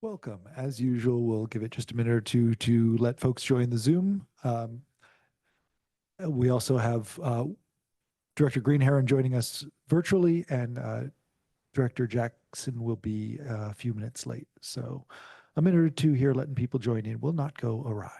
Welcome. As usual, we'll give it just a minute or two to let folks join the Zoom. We also have Director Greenherron joining us virtually, and Director Jackson will be a few minutes late. So a minute or two here letting people join in will not go awry.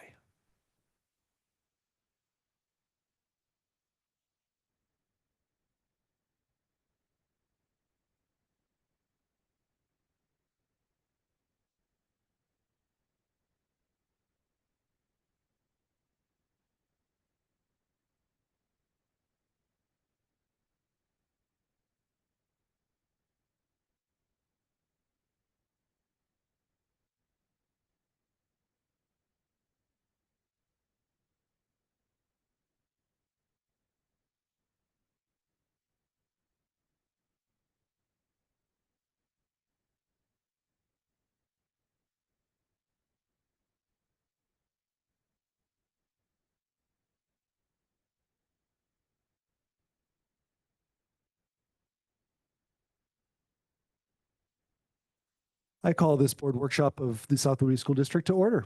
I call this board workshop of the South Whitby School District to order.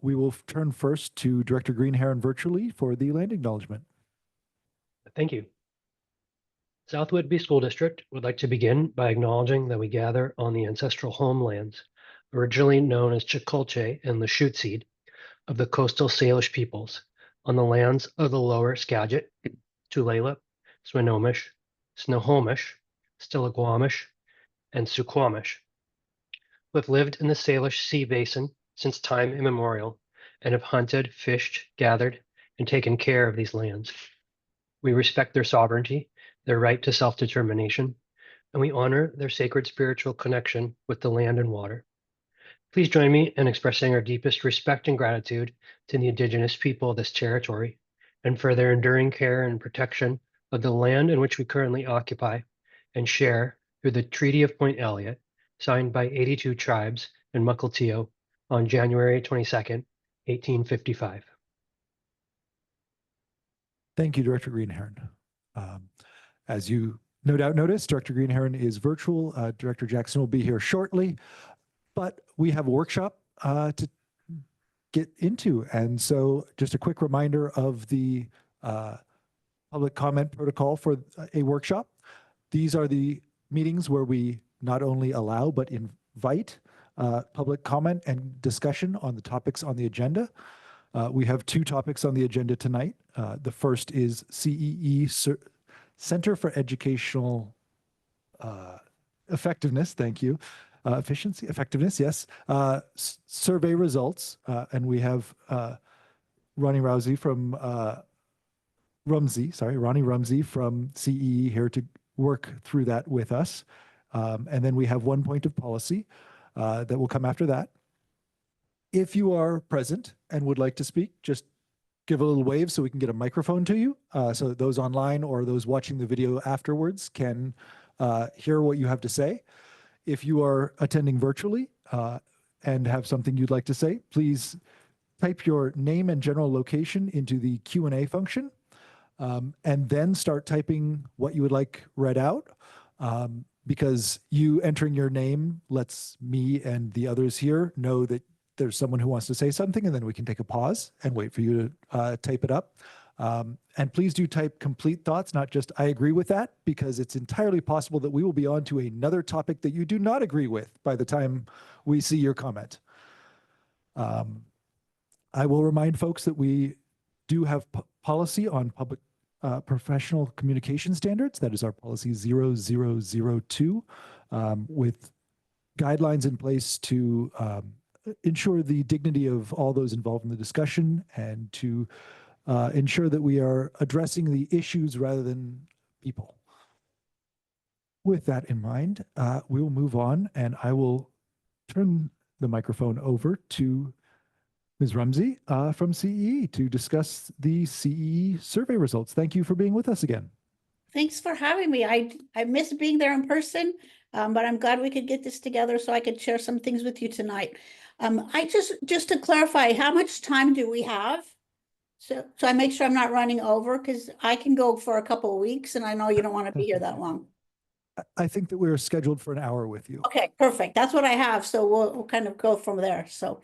We will turn first to Director Greenherron virtually for the land acknowledgement. Thank you. South Whitby School District would like to begin by acknowledging that we gather on the ancestral homelands, originally known as Chikulche and Lushootseed, of the coastal Salish peoples, on the lands of the Lower Skagit, Tulalip, Swinomish, Snohomish, Stillaguamish, and Suquamish, who have lived in the Salish Sea Basin since time immemorial and have hunted, fished, gathered, and taken care of these lands. We respect their sovereignty, their right to self-determination, and we honor their sacred spiritual connection with the land and water. Please join me in expressing our deepest respect and gratitude to the Indigenous people of this territory and for their enduring care and protection of the land in which we currently occupy and share through the Treaty of Point Elliott, signed by 82 tribes in Mukilteo on January 22nd, 1855. Thank you, Director Greenherron. As you no doubt noticed, Director Greenherron is virtual. Director Jackson will be here shortly, but we have a workshop to get into. And so just a quick reminder of the public comment protocol for a workshop. These are the meetings where we not only allow, but invite public comment and discussion on the topics on the agenda. We have two topics on the agenda tonight. The first is CEE, Center for Educational Effectiveness, thank you. Efficiency, effectiveness, yes. Survey results, and we have Ronnie Rumsey from CEE here to work through that with us. And then we have one point of policy that will come after that. If you are present and would like to speak, just give a little wave so we can get a microphone to you, so that those online or those watching the video afterwards can hear what you have to say. If you are attending virtually and have something you'd like to say, please type your name and general location into the Q&A function, and then start typing what you would like read out, because you entering your name lets me and the others here know that there's someone who wants to say something, and then we can take a pause and wait for you to type it up. And please do type complete thoughts, not just I agree with that, because it's entirely possible that we will be on to another topic that you do not agree with by the time we see your comment. I will remind folks that we do have policy on public professional communication standards. That is our policy 0002, with guidelines in place to ensure the dignity of all those involved in the discussion, and to ensure that we are addressing the issues rather than people. With that in mind, we will move on, and I will turn the microphone over to Ms. Rumsey from CEE to discuss the CEE survey results. Thank you for being with us again. Thanks for having me. I miss being there in person, but I'm glad we could get this together so I could share some things with you tonight. I just to clarify, how much time do we have? So I make sure I'm not running over, because I can go for a couple of weeks, and I know you don't want to be here that long. I think that we're scheduled for an hour with you. Okay, perfect. That's what I have. So we'll kind of go from there. So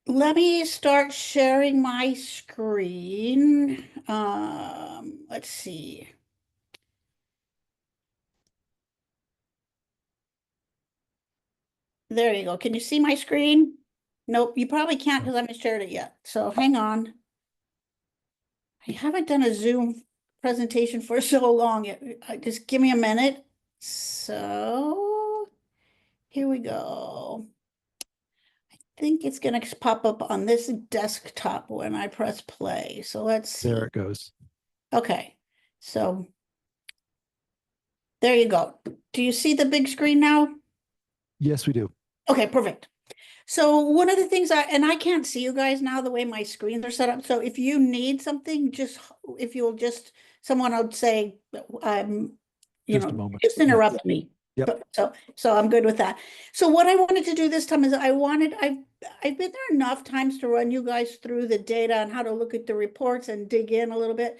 let me start sharing my screen. Let's see. There you go. Can you see my screen? Nope, you probably can't because I haven't shared it yet. So hang on. I haven't done a Zoom presentation for so long. Just give me a minute. So here we go. I think it's going to pop up on this desktop when I press play. So let's see. There it goes. Okay, so there you go. Do you see the big screen now? Yes, we do. Okay, perfect. So one of the things I can't see you guys now the way my screens are set up. So if you need something, if you'll just, someone would say, Just a moment. just interrupt me. Yep. So I'm good with that. So what I wanted to do this time is I've been there enough times to run you guys through the data and how to look at the reports and dig in a little bit.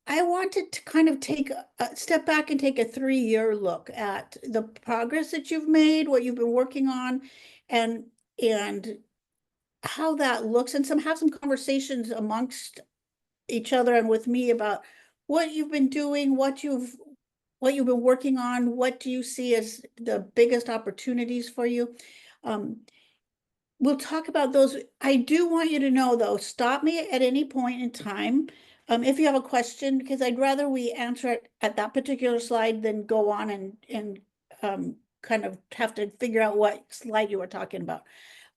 I wanted to kind of take a step back and take a 3-year look at the progress that you've made, what you've been working on, and how that looks, and have some conversations amongst each other and with me about what you've been doing, what you've been working on, what do you see as the biggest opportunities for you. We'll talk about those. I do want you to know, though, stop me at any point in time if you have a question, because I'd rather we answer it at that particular slide than go on and kind of have to figure out what slide you were talking about.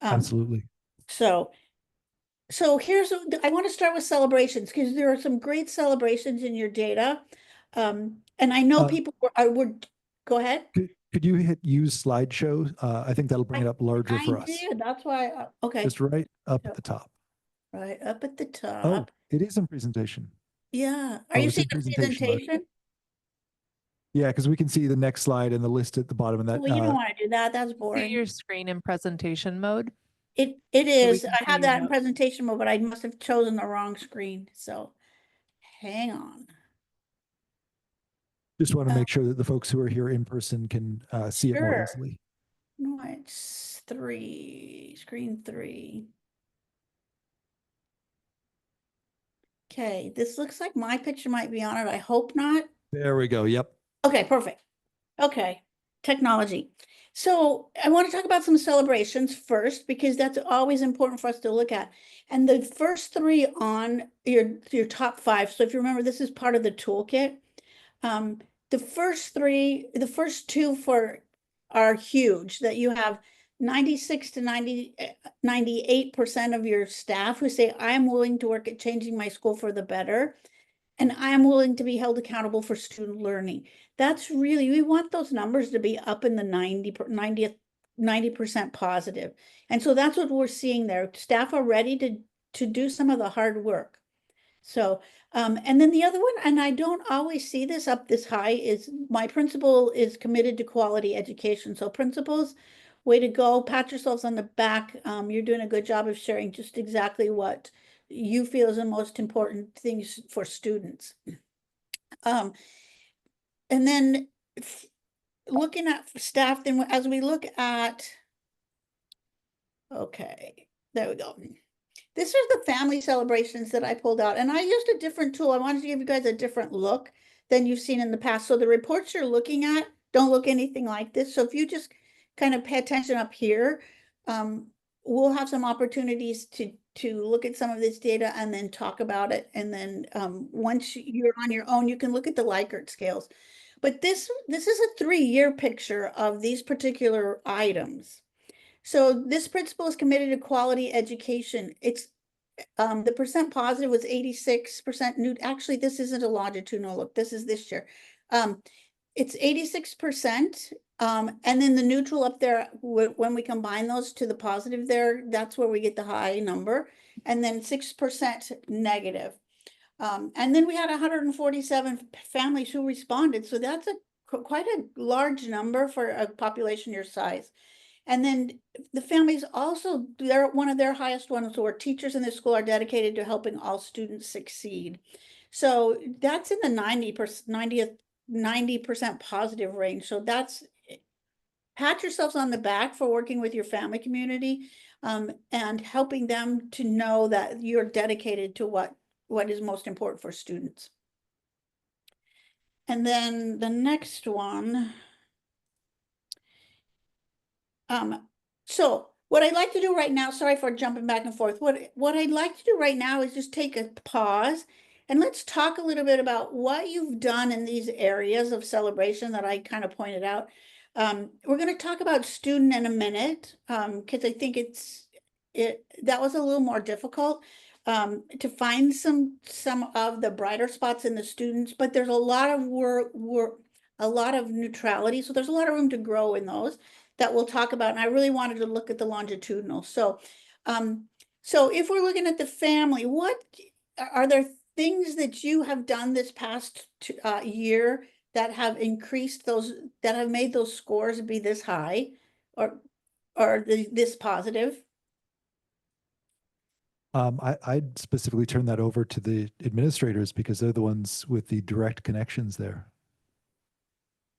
Absolutely. So I want to start with celebrations, because there are some great celebrations in your data. And I know people would go ahead. Could you hit use slideshow? I think that'll bring it up larger for us. I did. That's why. Okay. Just right up at the top. Right up at the top. Oh, it is in presentation. Yeah. Are you it's in seeing the presentation mode. presentation? Yeah, because we can see the next slide and the list at the bottom of that. Well, you don't want to do that. That's See boring. your screen in presentation mode. It is. can I see have your that in notes. presentation mode, but I must have chosen the wrong screen. So hang on. Just want to make sure that the folks who are here in person can see it more Sure. easily. No, it's screen 3. Okay, this looks like my picture might be on it. I hope not. There we go. Yep. Okay, perfect. Okay, technology. So I want to talk about some celebrations first, because that's always important for us to look at. And the first 3 on your top 5. So if you remember, this is part of the toolkit. The first 2 are huge, that you have 96 to 98% of your staff who say, I am willing to work at changing my school for the better, and I am willing to be held accountable for student learning. That's really, we want those numbers to be up in the 90% positive. And so that's what we're seeing there. Staff are ready to do some of the hard work. So, and then the other one, and I don't always see this up this high, is my principal is committed to quality education. So principals, way to go, pat yourselves on the back. You're doing a good job of sharing just exactly what you feel is the most important things for students. And then looking at staff, then as we look at, okay, there we go. This is the family celebrations that I pulled out, and I used a different tool. I wanted to give you guys a different look than you've seen in the past. So the reports you're looking at don't look anything like this. So if you just kind of pay attention up here, we'll have some opportunities to look at some of this data and then talk about it. And then once you're on your own, you can look at the Likert scales. But this is a 3-year picture of these particular items. So this principal is committed to quality education. It's the percent positive was 86% new. Actually, this isn't a longitudinal look. This is this year. It's 86%. And then the neutral up there, when we combine those to the positive there, that's where we get the high number. And then 6% negative. And then we had 147 families who responded. So that's quite a large number for a population your size. And then the families also, one of their highest ones were teachers in the school are dedicated to helping all students succeed. So that's in the 90th 90% positive range. So that's, pat yourselves on the back for working with your family community, and helping them to know that you're dedicated to what is most important for students. And then the next one. So what I'd like to do right now, sorry for jumping back and forth. What I'd like to do right now is just take a pause and let's talk a little bit about what you've done in these areas of celebration that I kind of pointed out. We're going to talk about student in a minute, because I think that was a little more difficult to find some of the brighter spots in the students, but there's a lot of a lot of neutrality, so there's a lot of room to grow in those that we'll talk about. And I really wanted to look at the longitudinal. So, so if we're looking at the family, what are there things that you have done this past year that have increased those, that have made those scores be this high or this positive? I'd specifically turn that over to the administrators because they're the ones with the direct connections there.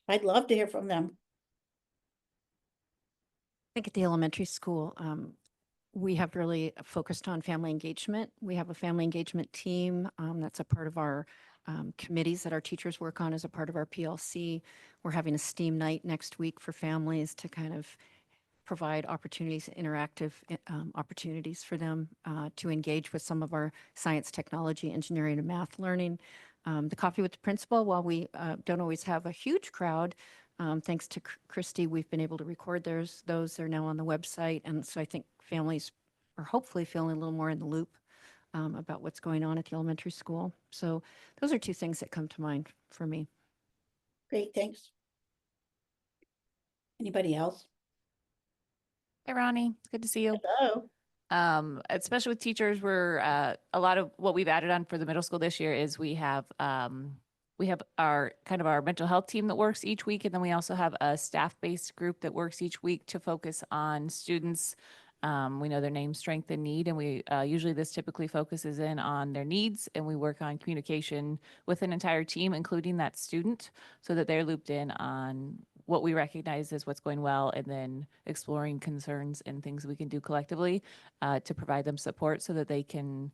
I'd love to hear from them. I think at the elementary school, we have really focused on family engagement. We have a family engagement team that's a part of our committees that our teachers work on as a part of our PLC. We're having a STEAM night next week for families to kind of provide opportunities, interactive opportunities for them to engage with some of our science, technology, engineering, and math learning. The Coffee with the Principal, while we don't always have a huge crowd, thanks to Christy, we've been able to record those. They're now on the website. And so I think families are hopefully feeling a little more in the loop about what's going on at the elementary school. So those are two things that come to mind for me. Great, thanks. Anybody else? Hi, Ronnie. Good to see you. Hello. Especially with teachers, we're a lot of what we've added on for the middle school this year is we have our kind of our mental health team that works each week, and then we also have a staff-based group that works each week to focus on students. We know their name, strength, and need, and we usually this typically focuses in on their needs, and we work on communication with an entire team, including that student, so that they're looped in on what we recognize as what's going well, and then exploring concerns and things we can do collectively to provide them support so that they can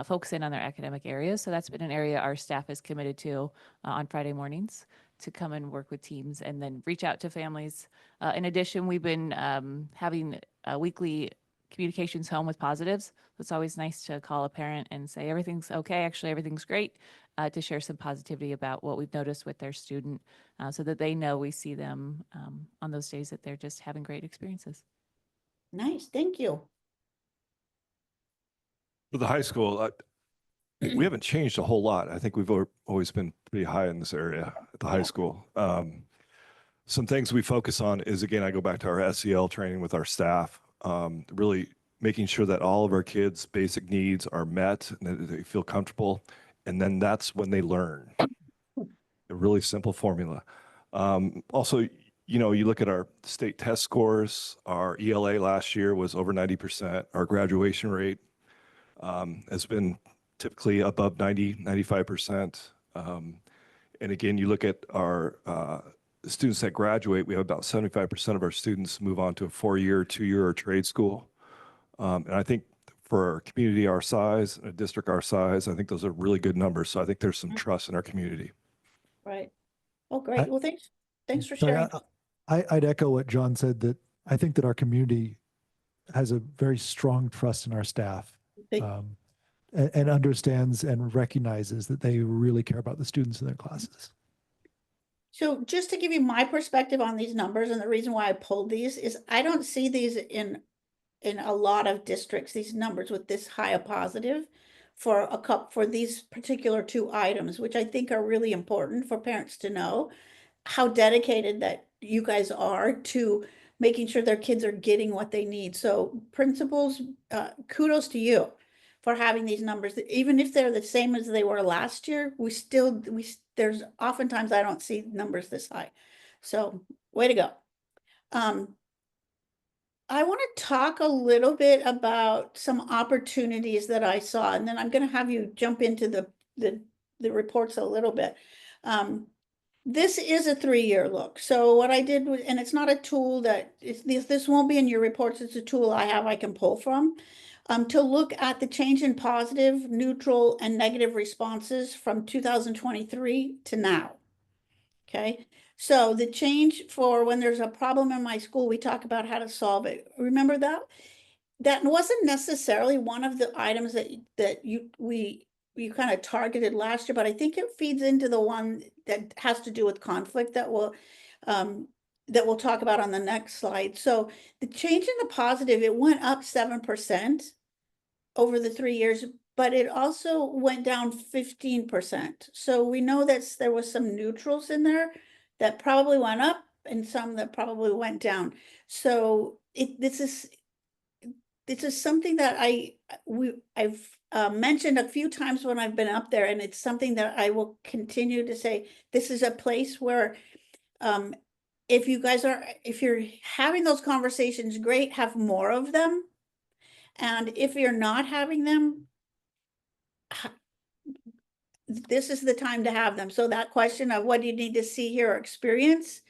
focus in on their academic areas. So that's been an area our staff is committed to on Friday mornings, to come and work with teams and then reach out to families. In addition, we've been having weekly communications home with positives. It's always nice to call a parent and say, everything's okay, actually everything's great, to share some positivity about what we've noticed with their student so that they know we see them on those days that they're just having great experiences. Nice, thank you. For the high school, we haven't changed a whole lot. I think we've always been pretty high in this area at the high school. Some things we focus on is, again, I go back to our SEL training with our staff, really making sure that all of our kids' basic needs are met and that they feel comfortable. And then that's when they learn. A really simple formula. Also, you know, you look at our state test scores, our ELA last year was over 90%. Our graduation rate has been typically above 95%. And again, you look at our students that graduate, we have about 75% of our students move on to a 4-year, 2-year, or trade school. And I think for a community our size, a district our size, I think those are really good numbers. So I think there's some trust in our community. Right. Oh, great. Well, thanks for Sorry, sharing. I'd echo what John said, that I think that our community has a very strong trust in our staff and understands and recognizes that they really care about the students in their classes. So just to give you my perspective on these numbers, and the reason why I pulled these is I don't see these in a lot of districts, these numbers with this high a positive for these particular 2 items, which I think are really important for parents to know how dedicated that you guys are to making sure their kids are getting what they need. So principals, kudos to you for having these numbers. Even if they're the same as they were last year, there's oftentimes I don't see numbers this high. So way to go. I want to talk a little bit about some opportunities that I saw, and then I'm going to have you jump into the reports a little bit. this is a 3-year look. So what I did was, and it's not a tool that this won't be in your reports. It's a tool I can pull from, to look at the change in positive, neutral, and negative responses from 2023 to now. Okay. So the change for when there's a problem in my school, we talk about how to solve it. Remember that? That wasn't necessarily one of the items that you kind of targeted last year, but I think it feeds into the one that has to do with conflict that we'll talk about on the next slide. So the change in the positive, it went up 7% over the 3 years, but it also went down 15%. So we know that there was some neutrals in there that probably went up and some that probably went down. So this is something that I've mentioned a few times when I've been up there, and it's something that I will continue to say. This is a place where, if you're having those conversations, great, have more of them. And if you're not having them, this is the time to have them. So that question of what do you need to see, hear, or experience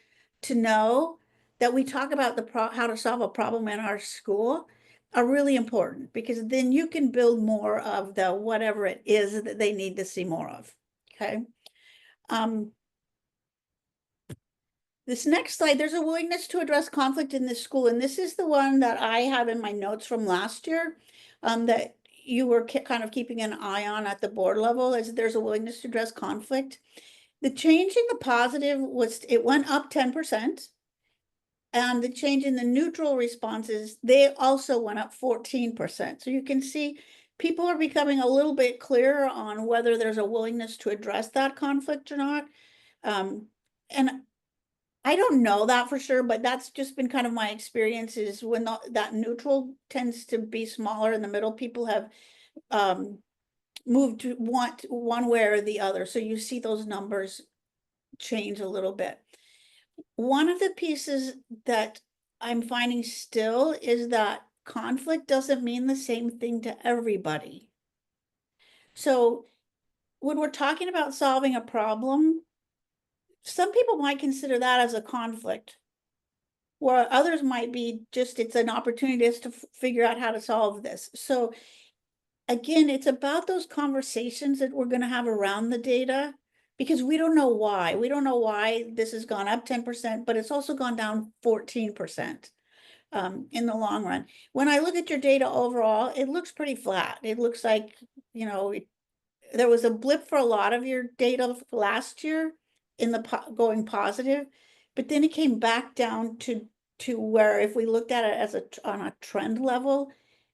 to know that we talk about how to solve a problem in our school are really important, because then you can build more of the whatever it is that they need to see more of. Okay. This next slide, there's a willingness to address conflict in this school. And this is the one that I have in my notes from last year, that you were kind of keeping an eye on at the board level, as there's a willingness to address conflict. The change in the positive it went up 10%. And the change in the neutral responses, they also went up 14%. So you can see people are becoming a little bit clearer on whether there's a willingness to address that conflict or not. And I don't know that for sure, but that's just been kind of my experience, is when that neutral tends to be smaller in the middle, people have moved to want one way or the other. So you see those numbers change a little bit. One of the pieces that I'm finding still is that conflict doesn't mean the same thing to everybody. So when we're talking about solving a problem, some people might consider that as a conflict, where others might be just, it's an opportunity just to figure out how to solve this. So again, it's about those conversations that we're going to have around the data, because we don't know why. We don't know why this has gone up 10%, but it's also gone down 14% in the long run. When I look at your data overall, it looks pretty flat. It looks like, there was a blip for a lot of your data last year in the going positive, but then it came back down to where, if we looked at it as on a trend level,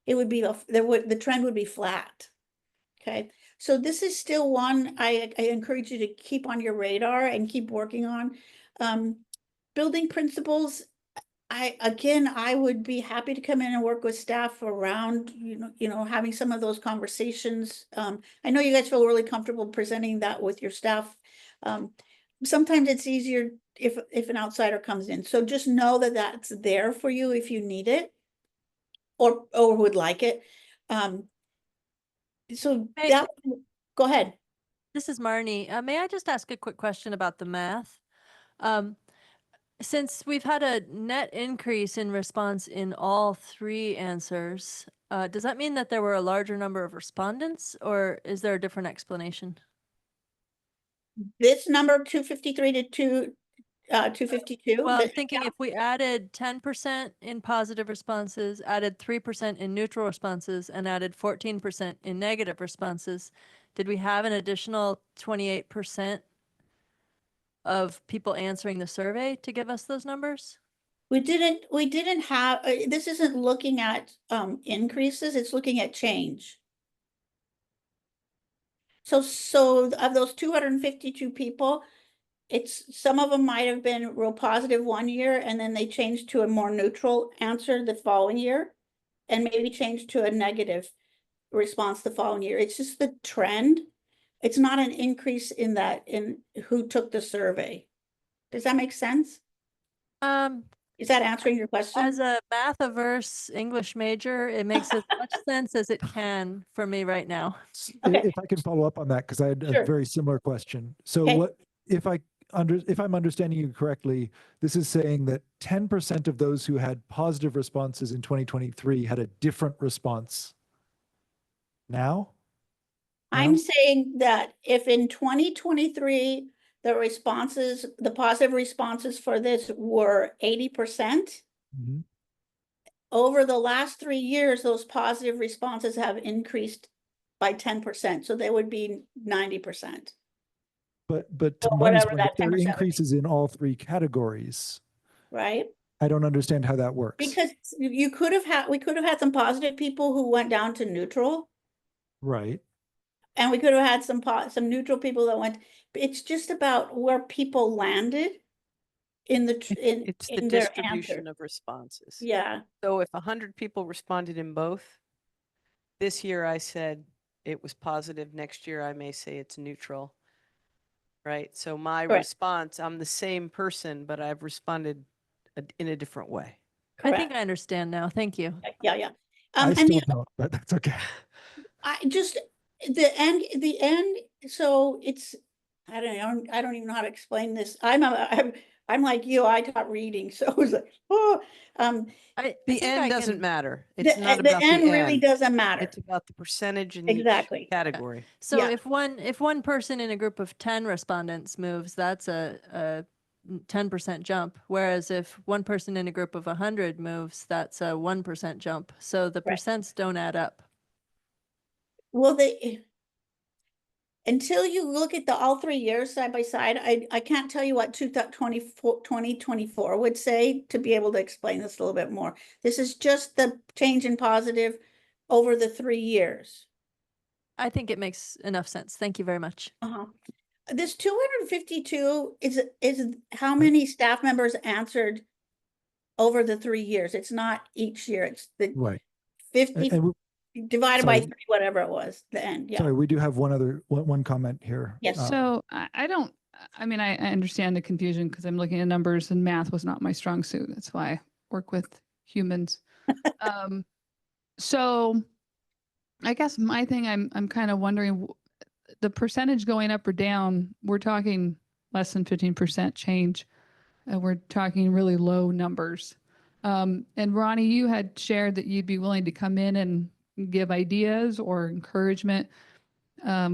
it would be the trend would be flat. Okay, so this is still one I encourage you to keep on your radar and keep working on. Building principles. I would be happy to come in and work with staff around, having some of those conversations. I know you guys feel really comfortable presenting that with your staff. Sometimes it's easier if an outsider comes in. So just know that that's there for you if you need it or would like it. So go ahead. This is Marnie. May I just ask a quick question about the math? Since we've had a net increase in response in all 3 answers, does that mean that there were a larger number of respondents, or is there a different explanation? This number 253 to 252. Well, I'm thinking if we added 10% in positive responses, added 3% in neutral responses, and added 14% in negative responses, did we have an additional 28% of people answering the survey to give us those numbers? We didn't have, this isn't looking at increases, it's looking at change. So of those 252 people, some of them might have been real positive one year, and then they changed to a more neutral answer the following year, and maybe changed to a negative response the following year. It's just the trend. It's not an increase in who took the survey. Does that make sense? Is that answering your question? As a math-averse English major, it makes as much sense as it can for me right now. Okay. If I can follow up on that, because I had Sure. a very similar question. So Okay. what if I if I'm understanding you correctly, this is saying that 10% of those who had positive responses in 2023 had a different response now? I'm No? saying that if in 2023, the positive responses for this were 80%, Mhm. over the last 3 years, those positive responses have increased by 10%. So they would be 90%. But to Or Marnie's whatever point, that if there are 10% would be. increases in all three categories, Right? I don't understand how that works. Because we could have had some positive people who went down to neutral, Right. and we could have had some neutral people that went. It's just about where people landed in It's the in their distribution answer. of responses. Yeah, So if 100 people responded in both, this year I said it was positive, next year I may say it's neutral. Right? So my Correct. response, I'm the same person, but I've responded in a different way. I think correct. I understand now. Thank you. Yeah. I And still don't, but that's okay. I just the end. So it's I don't even know how to explain this. I'm like you. I taught reading, so it was like The think end I doesn't can- matter. It's not the about end the really end. doesn't matter. It's about the percentage in each Exactly. category. So Yeah. if one person in a group of 10 respondents moves, that's a 10% jump. Whereas if one person in a group of 100 moves, that's a 1% jump. So the Right. percents don't add up. Well, until you look at all 3 years side by side, I can't tell you what 2024 would say to be able to explain this a little bit more. This is just the change in positive over the 3 years. I think it makes enough sense. Thank you very much. This 252 is how many staff members answered over the 3 years. It's not each year. It's the Right. 50 And divided by sorry. 3, whatever it was, the end. Yeah. sorry, we do have one comment here. Yes. So I don't, I mean, I understand the confusion because I'm looking at numbers and math was not my strong suit. That's why I work with humans. So I guess my thing, I'm kind of wondering the percentage going up or down, we're talking less than 15% change. We're talking really low numbers. And Ronnie, you had shared that you'd be willing to come in and give ideas or encouragement.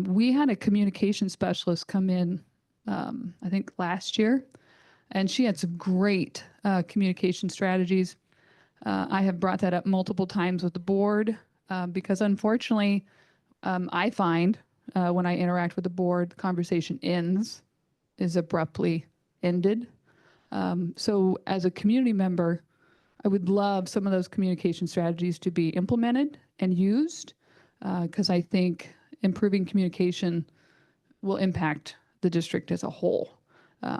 We had a communication specialist come in, I think last year, and she had some great communication strategies. I have brought that up multiple times with the board because unfortunately, I find when I interact with the board, the conversation is abruptly ended. So as a community member, I would love some of those communication strategies to be implemented and used because I think improving communication will impact the district as a whole.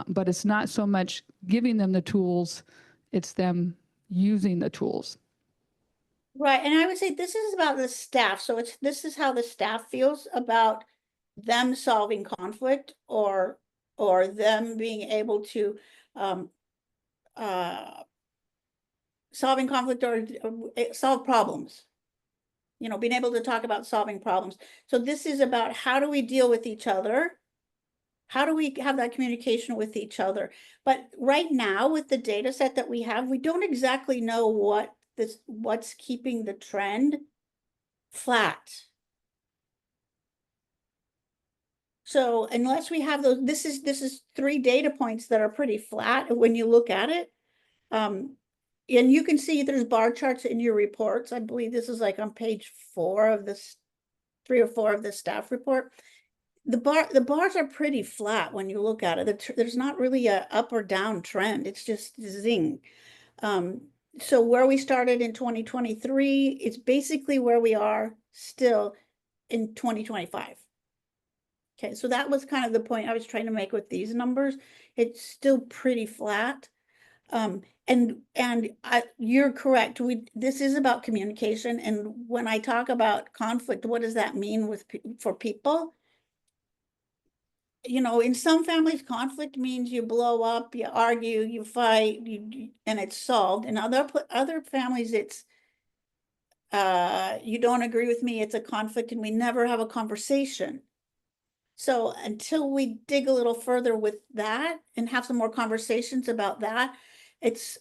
But it's not so much giving them the tools, it's them using the tools. Right. And I would say this is about the staff. So this is how the staff feels about them solving conflict or them being able to solving conflict or solve problems. You know, being able to talk about solving problems. So this is about how do we deal with each other? How do we have that communication with each other? But right now, with the data set that we have, we don't exactly know what's keeping the trend flat. So unless we have those, this is 3 data points that are pretty flat when you look at it. And you can see there's bar charts in your reports. I believe this is like on page 4 of this, 3 or 4 of the staff report. The bars are pretty flat when you look at it. There's not really a up or down trend. It's just zing. So where we started in 2023, it's basically where we are still in 2025. Okay, so that was kind of the point I was trying to make with these numbers. It's still pretty flat. You're correct. This is about communication. And when I talk about conflict, what does that mean for people? You know, in some families, conflict means you blow up, you argue, you fight, and it's solved. In other families, it's you don't agree with me, it's a conflict, and we never have a conversation. So until we dig a little further with that and have some more conversations about that, it's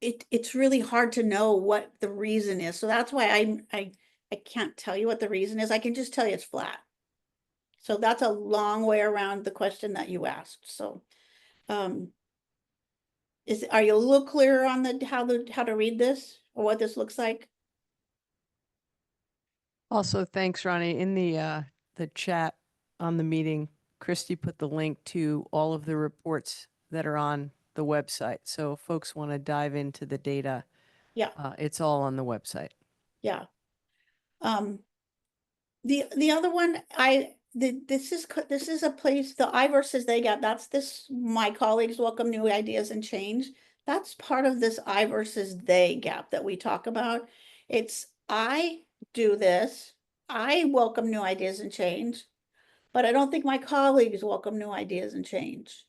it's really hard to know what the reason is. So that's why I can't tell you what the reason is. I can just tell you it's flat. So that's a long way around the question that you asked. So are you a little clearer on how to read this or what this looks like? Also, thanks, Ronnie. In the chat on the meeting, Christy put the link to all of the reports that are on the website. So if folks want to dive into the data, Yeah. it's all on the website. Yeah. The other one, this is a place, the I versus they gap, that's this, my colleagues welcome new ideas and change. That's part of this I versus they gap that we talk about. It's I do this, I welcome new ideas and change, but I don't think my colleagues welcome new ideas and change.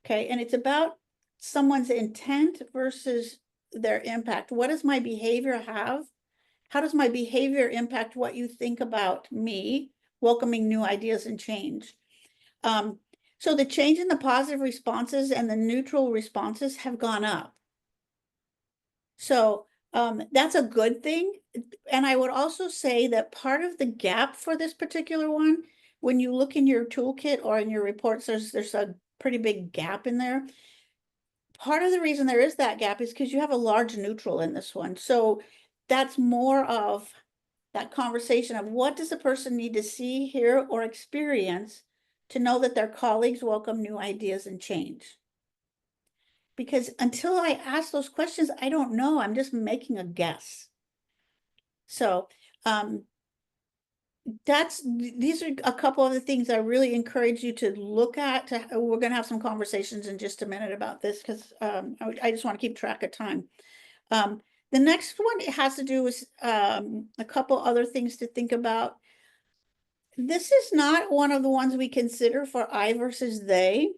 Okay, and it's about someone's intent versus their impact. What does my behavior have? How does my behavior impact what you think about me welcoming new ideas and change? So the change in the positive responses and the neutral responses have gone up. So that's a good thing. And I would also say that part of the gap for this particular one, when you look in your toolkit or in your reports, there's a pretty big gap in there. Part of the reason there is that gap is because you have a large neutral in this one. So that's more of that conversation of what does a person need to see, hear, or experience to know that their colleagues welcome new ideas and change. Because until I ask those questions, I don't know. I'm just making a guess. So these are a couple of the things I really encourage you to look at. We're going to have some conversations in just a minute about this because I just want to keep track of time. The next one has to do with a couple other things to think about. This is not one of the ones we consider for I versus they,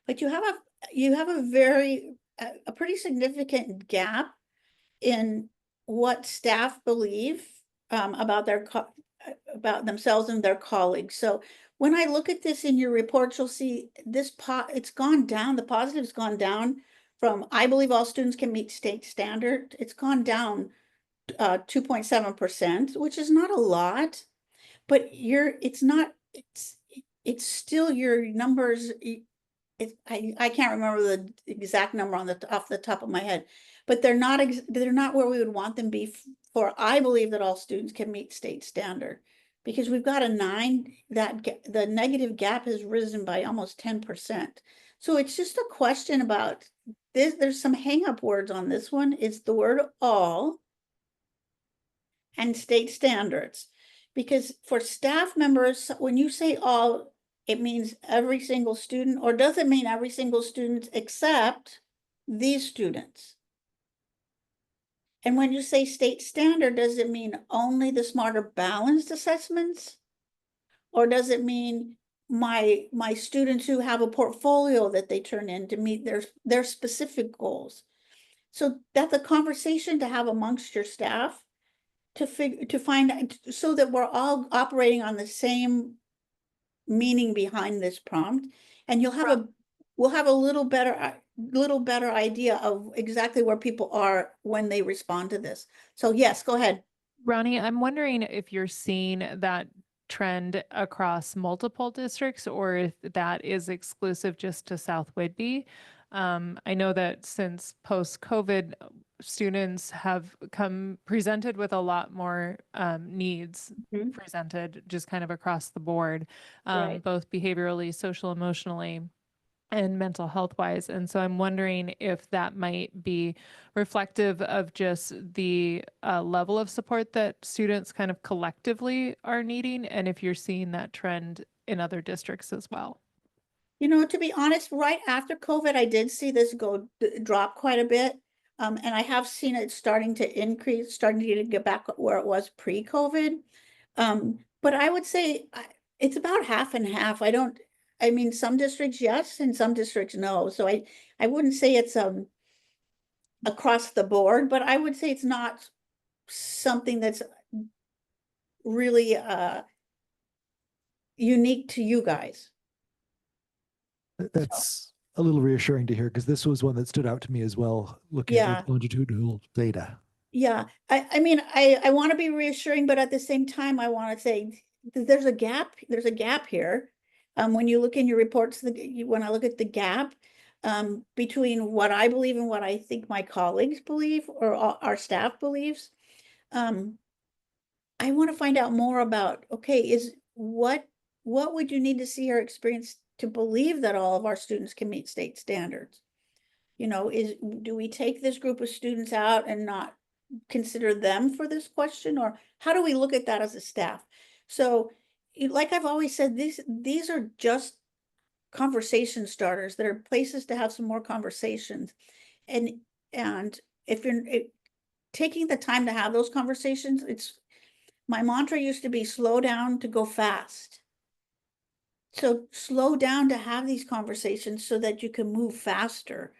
but you have a pretty significant gap in what staff believe about about themselves and their colleagues. So when I look at this in your report, you'll see it's gone down. The positive's gone down from I believe all students can meet state standard. It's gone down 2.7%, which is not a lot, but it's still your numbers. I can't remember the exact number off the top of my head, but they're not where we would want them be for I believe that all students can meet state standard, because we've got a 9 that the negative gap has risen by almost 10%. So it's just a question about this. There's some hang up words on this one. It's the word all and state standards, because for staff members, when you say all, it means every single student, or does it mean every single student except these students? And when you say state standard, does it mean only the smarter balanced assessments? Or does it mean my students who have a portfolio that they turn in to meet their specific goals? So that's a conversation to have amongst your staff to find, so that we're all operating on the same meaning behind this prompt, and we'll have a little better idea of exactly where people are when they respond to this. So yes, go ahead. Ronnie, I'm wondering if you're seeing that trend across multiple districts or if that is exclusive just to South Whidbey. I know that since post-COVID, students have come presented with a lot more needs presented just kind of across the board, Right. both behaviorally, social, emotionally, and mental health wise. And so I'm wondering if that might be reflective of just the level of support that students kind of collectively are needing, and if you're seeing that trend in other districts as well. You know, to be honest, right after COVID, I did see this drop quite a bit. And I have seen it starting to increase, starting to get back where it was pre-COVID. But I would say it's about half and half. I mean, some districts, yes, and some districts, no. So I wouldn't say it's across the board, but I would say it's not something that's really unique to you guys. That's a little reassuring to hear because this was one that stood out to me as well, looking Yeah. at the longitudinal data. Yeah, I mean, I want to be reassuring, but at the same time, I want to say there's a gap here. When you look in your reports, when I look at the gap between what I believe and what I think my colleagues believe or our staff believes, I want to find out more about, okay, what would you need to see or experience to believe that all of our students can meet state standards? You know, do we take this group of students out and not consider them for this question, or how do we look at that as a staff? So, like I've always said, these are just conversation starters. That are places to have some more conversations, and if you're taking the time to have those conversations, my mantra used to be slow down to go fast. So slow down to have these conversations so that you can move faster.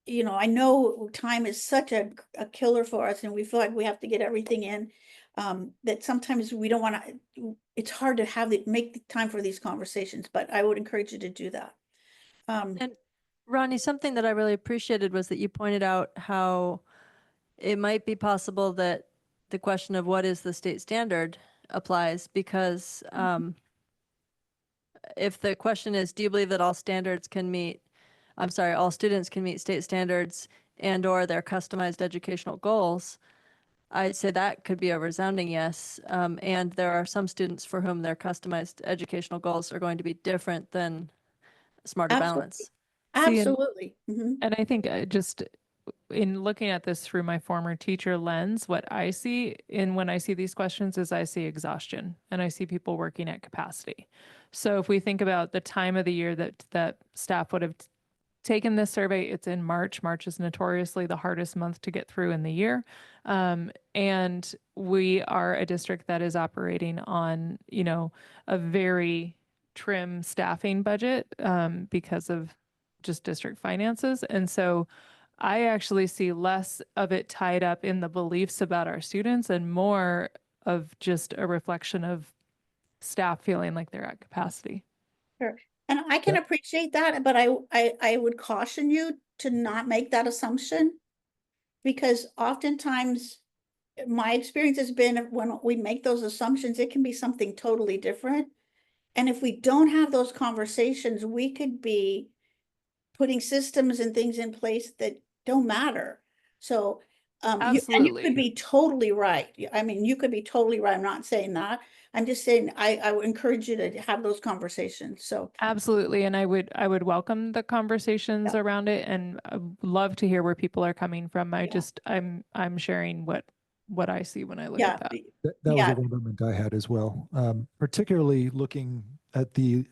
You know, I know time is such a killer for us, and we feel like we have to get everything in, that sometimes we don't want to, it's hard to make the time for these conversations, but I would encourage you to do that. And Ronnie, something that I really appreciated was that you pointed out how it might be possible that the question of what is the state standard applies, because if the question is, do you believe that all students can meet state standards and or their customized educational goals, I'd say that could be a resounding yes. And there are some students for whom their customized educational goals are going to be different than Smarter Balance. See, and- Absolutely. Mhm. And I think just in looking at this through my former teacher lens, what I see when I see these questions is I see exhaustion and I see people working at capacity. So if we think about the time of the year that staff would have taken this survey, it's in March. March is notoriously the hardest month to get through in the year. And we are a district that is operating on, a very trim staffing budget because of just district finances. And so I actually see less of it tied up in the beliefs about our students and more of just a reflection of staff feeling like they're at capacity. Sure. And I can appreciate that, but I would caution you to not make that assumption, because oftentimes my experience has been when we make those assumptions, it can be something totally different. And if we don't have those conversations, we could be putting systems and things in place that don't matter. So and you Absolutely. could be totally right. I mean, you could be totally right. I'm not saying that. I'm just saying I would encourage you to have those conversations. So Absolutely. And I would welcome the conversations around it, and I would love to hear where people are coming from. I'm sharing what I see when I look yeah, at that. That was Yeah. a wonderment I had as well, particularly looking at the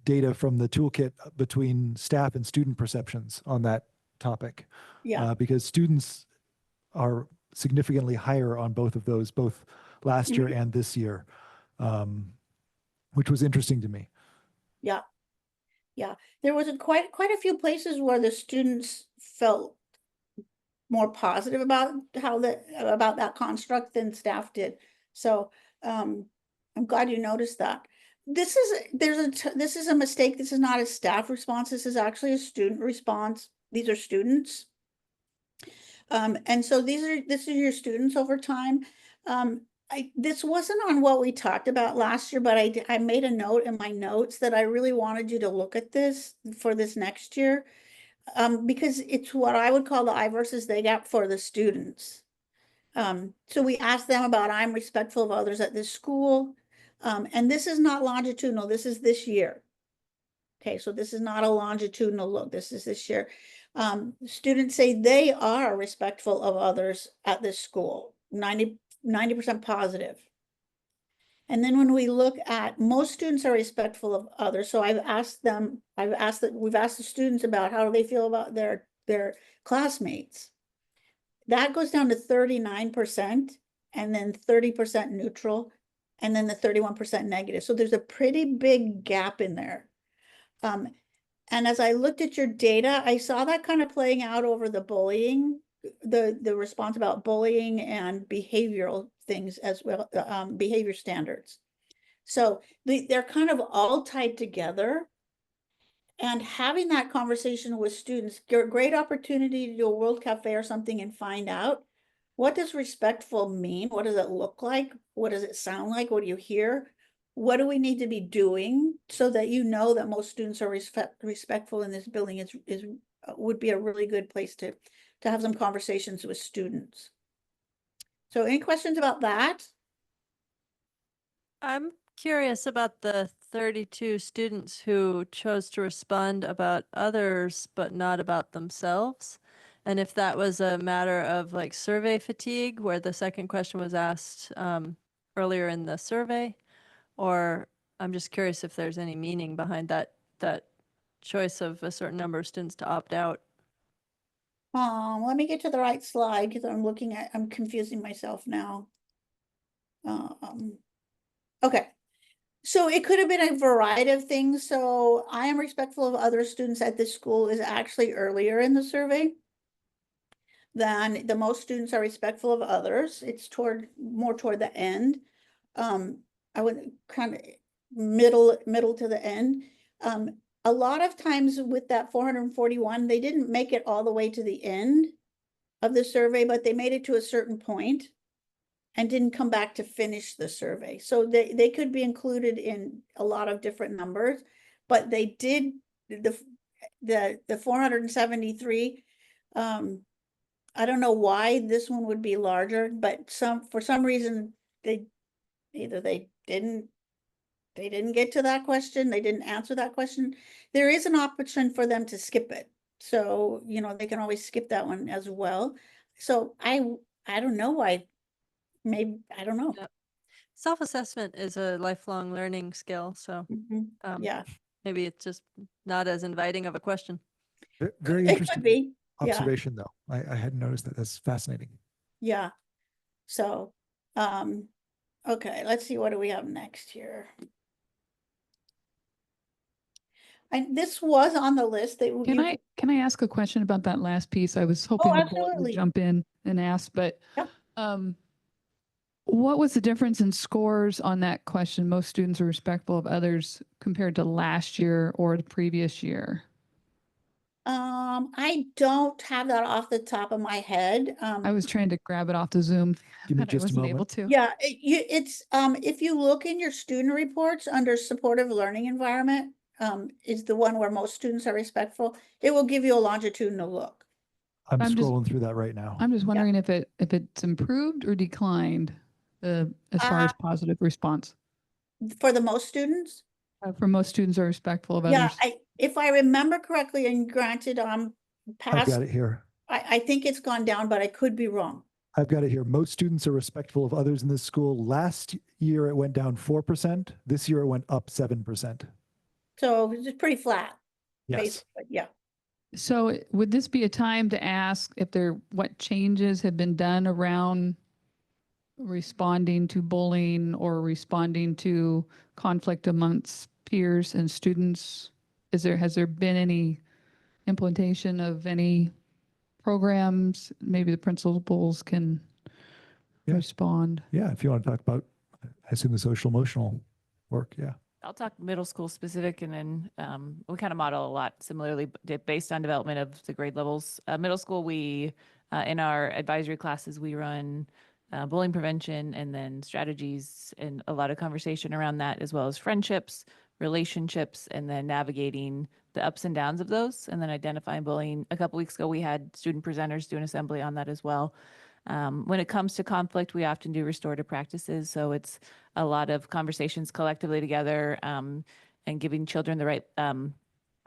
data from the toolkit between staff and student perceptions on that topic. yeah. Because students are significantly higher on both of those, both last year and this year, which was interesting to me. Yeah. There was quite a few places where the students felt more positive about about that construct than staff did. So I'm glad you noticed that. This is a mistake. This is not a staff response. This is actually a student response. These are students. And so this is your students over time. This wasn't on what we talked about last year, but I made a note in my notes that I really wanted you to look at this for this next year, because it's what I would call the I versus they gap for the students. So we asked them about, I'm respectful of others at this school. And this is not longitudinal, this is this year. Okay, so this is not a longitudinal look, this is this year. Students say they are respectful of others at this school, 90% positive. And then when we look at, most students are respectful of others. So we've asked the students about how do they feel about their classmates. That goes down to 39%, and then 30% neutral, and then the 31% negative. So there's a pretty big gap in there. And as I looked at your data, I saw that kind of playing out over the bullying, the response about bullying and behavioral things as well, behavior standards. So they're kind of all tied together. And having that conversation with students, great opportunity to do a World Cafe or something and find out, what does respectful mean? What does it look like? What does it sound like? What do you hear? What do we need to be doing so that you know that most students are respectful in this building would be a really good place to have some conversations with students. So any questions about that? I'm curious about the 32 students who chose to respond about others, but not about themselves. And if that was a matter of like survey fatigue, where the second question was asked earlier in the survey, or I'm just curious if there's any meaning behind that choice of a certain number of students to opt out. Let me get to the right slide because I'm confusing myself now. Okay. So it could have been a variety of things. So I am respectful of other students at this school is actually earlier in the survey than the most students are respectful of others. It's more toward the end. I would kind of middle to the end. A lot of times with that 441, they didn't make it all the way to the end of the survey, but they made it to a certain point and didn't come back to finish the survey. So they could be included in a lot of different numbers, but they did the 473. I don't know why this one would be larger, but for some reason they didn't get to that question. They didn't answer that question. There is an option for them to skip it. So, you know, they can always skip that one as well. So I don't know why. Maybe, I don't know. Yep. Self-assessment is a lifelong learning skill. So Yeah, maybe it's just not as inviting of a question. Very it interesting could be. Yeah, observation, though. I hadn't noticed that. That's fascinating. yeah. So, okay, let's see, what do we have next here? And this was on the list that Can I ask a question about that last piece? I was hoping the board absolutely. would jump in and ask, but Yep. What was the difference in scores on that question? Most students are respectful of others compared to last year or the previous year. I don't have that off the top of my head. I was trying to grab it off the Zoom. Give me but I just a wasn't able moment. to. Yeah, it's if you look in your student reports under supportive learning environment, is the one where most students are respectful. It will give you a longitudinal look. I'm I'm just- scrolling through that right now. I'm just wondering if it's improved or declined as far as positive response. For the most students? For most students are respectful of Yeah, others. if I remember correctly, and granted, I've past, got it here. I think it's gone down, but I could be wrong. I've got it here. Most students are respectful of others in this school. Last year, it went down 4%. This year, it went up 7%. So it's pretty flat. Yes. Basically, yeah. So would this be a time to ask what changes have been done around responding to bullying or responding to conflict amongst peers and students? Has there been any implementation of any programs? Maybe the principals can Yeah. respond. Yeah. If you want to talk about, I assume the social emotional work. Yeah. I'll talk middle school specific, and then we kind of model a lot similarly based on development of the grade levels. Middle school, we in our advisory classes, we run bullying prevention and then strategies and a lot of conversation around that, as well as friendships, relationships, and then navigating the ups and downs of those, and then identifying bullying. A couple weeks ago, we had student presenters do an assembly on that as well. When it comes to conflict, we often do restorative practices. So it's a lot of conversations collectively together and giving children the right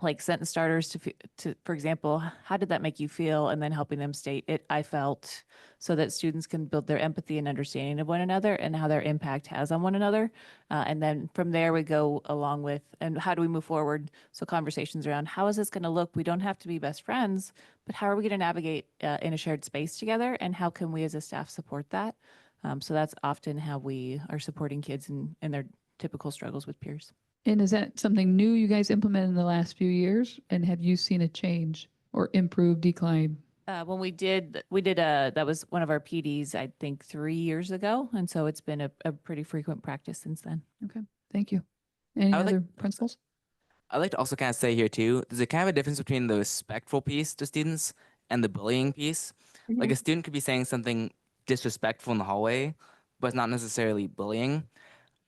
like sentence starters to, for example, how did that make you feel? And then helping them state it, I felt, so that students can build their empathy and understanding of one another and how their impact has on one another. And then from there we go along with, and how do we move forward? So conversations around how is this going to look? We don't have to be best friends, but how are we going to navigate in a shared space together? And how can we as a staff support that? So that's often how we are supporting kids in their typical struggles with peers. And is that something new you guys implemented in the last few years? And have you seen a change or improved, decline? When we did that was one of our PDs, I think 3 years ago. And so it's been a pretty frequent practice since then. Okay, Thank you. Any I would like- other principals? I'd like to also kind of say here too, there's a kind of a difference between the respectful piece to students and the bullying piece. Like a student could be saying something disrespectful in the hallway, but it's not necessarily bullying.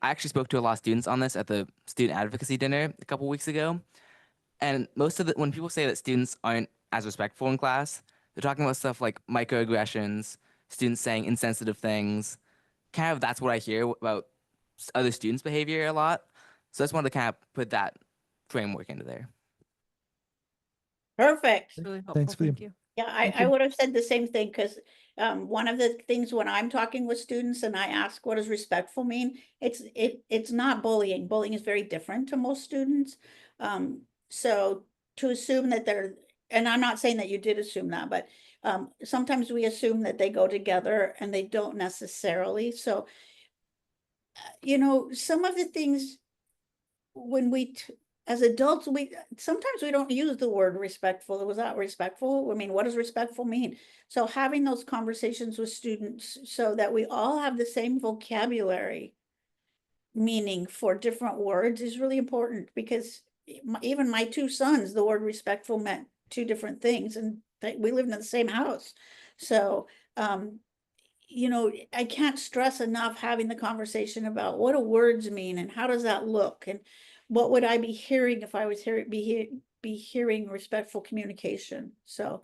I actually spoke to a lot of students on this at the student advocacy dinner a couple weeks ago. And most of when people say that students aren't as respectful in class, they're talking about stuff like microaggressions, students saying insensitive things. Kind of that's what I hear about other students' behavior a lot. So I just wanted to kind of put that framework into there. Perfect. Really helpful. Thanks, Liam. Thank you. Yeah, Thank I you. would have said the same thing because one of the things when I'm talking with students and I ask what does respectful mean, it's not bullying. Bullying is very different to most students. So to assume that they're, and I'm not saying that you did assume that, but sometimes we assume that they go together and they don't necessarily. So you know, some of the things when as adults, sometimes we don't use the word respectful. Was that respectful? I mean, what does respectful mean? So having those conversations with students so that we all have the same vocabulary meaning for different words is really important because even my two sons, the word respectful meant two different things and we lived in the same house. So, you know, I can't stress enough having the conversation about what do words mean and how does that look and what would I be hearing if I was hearing respectful communication. So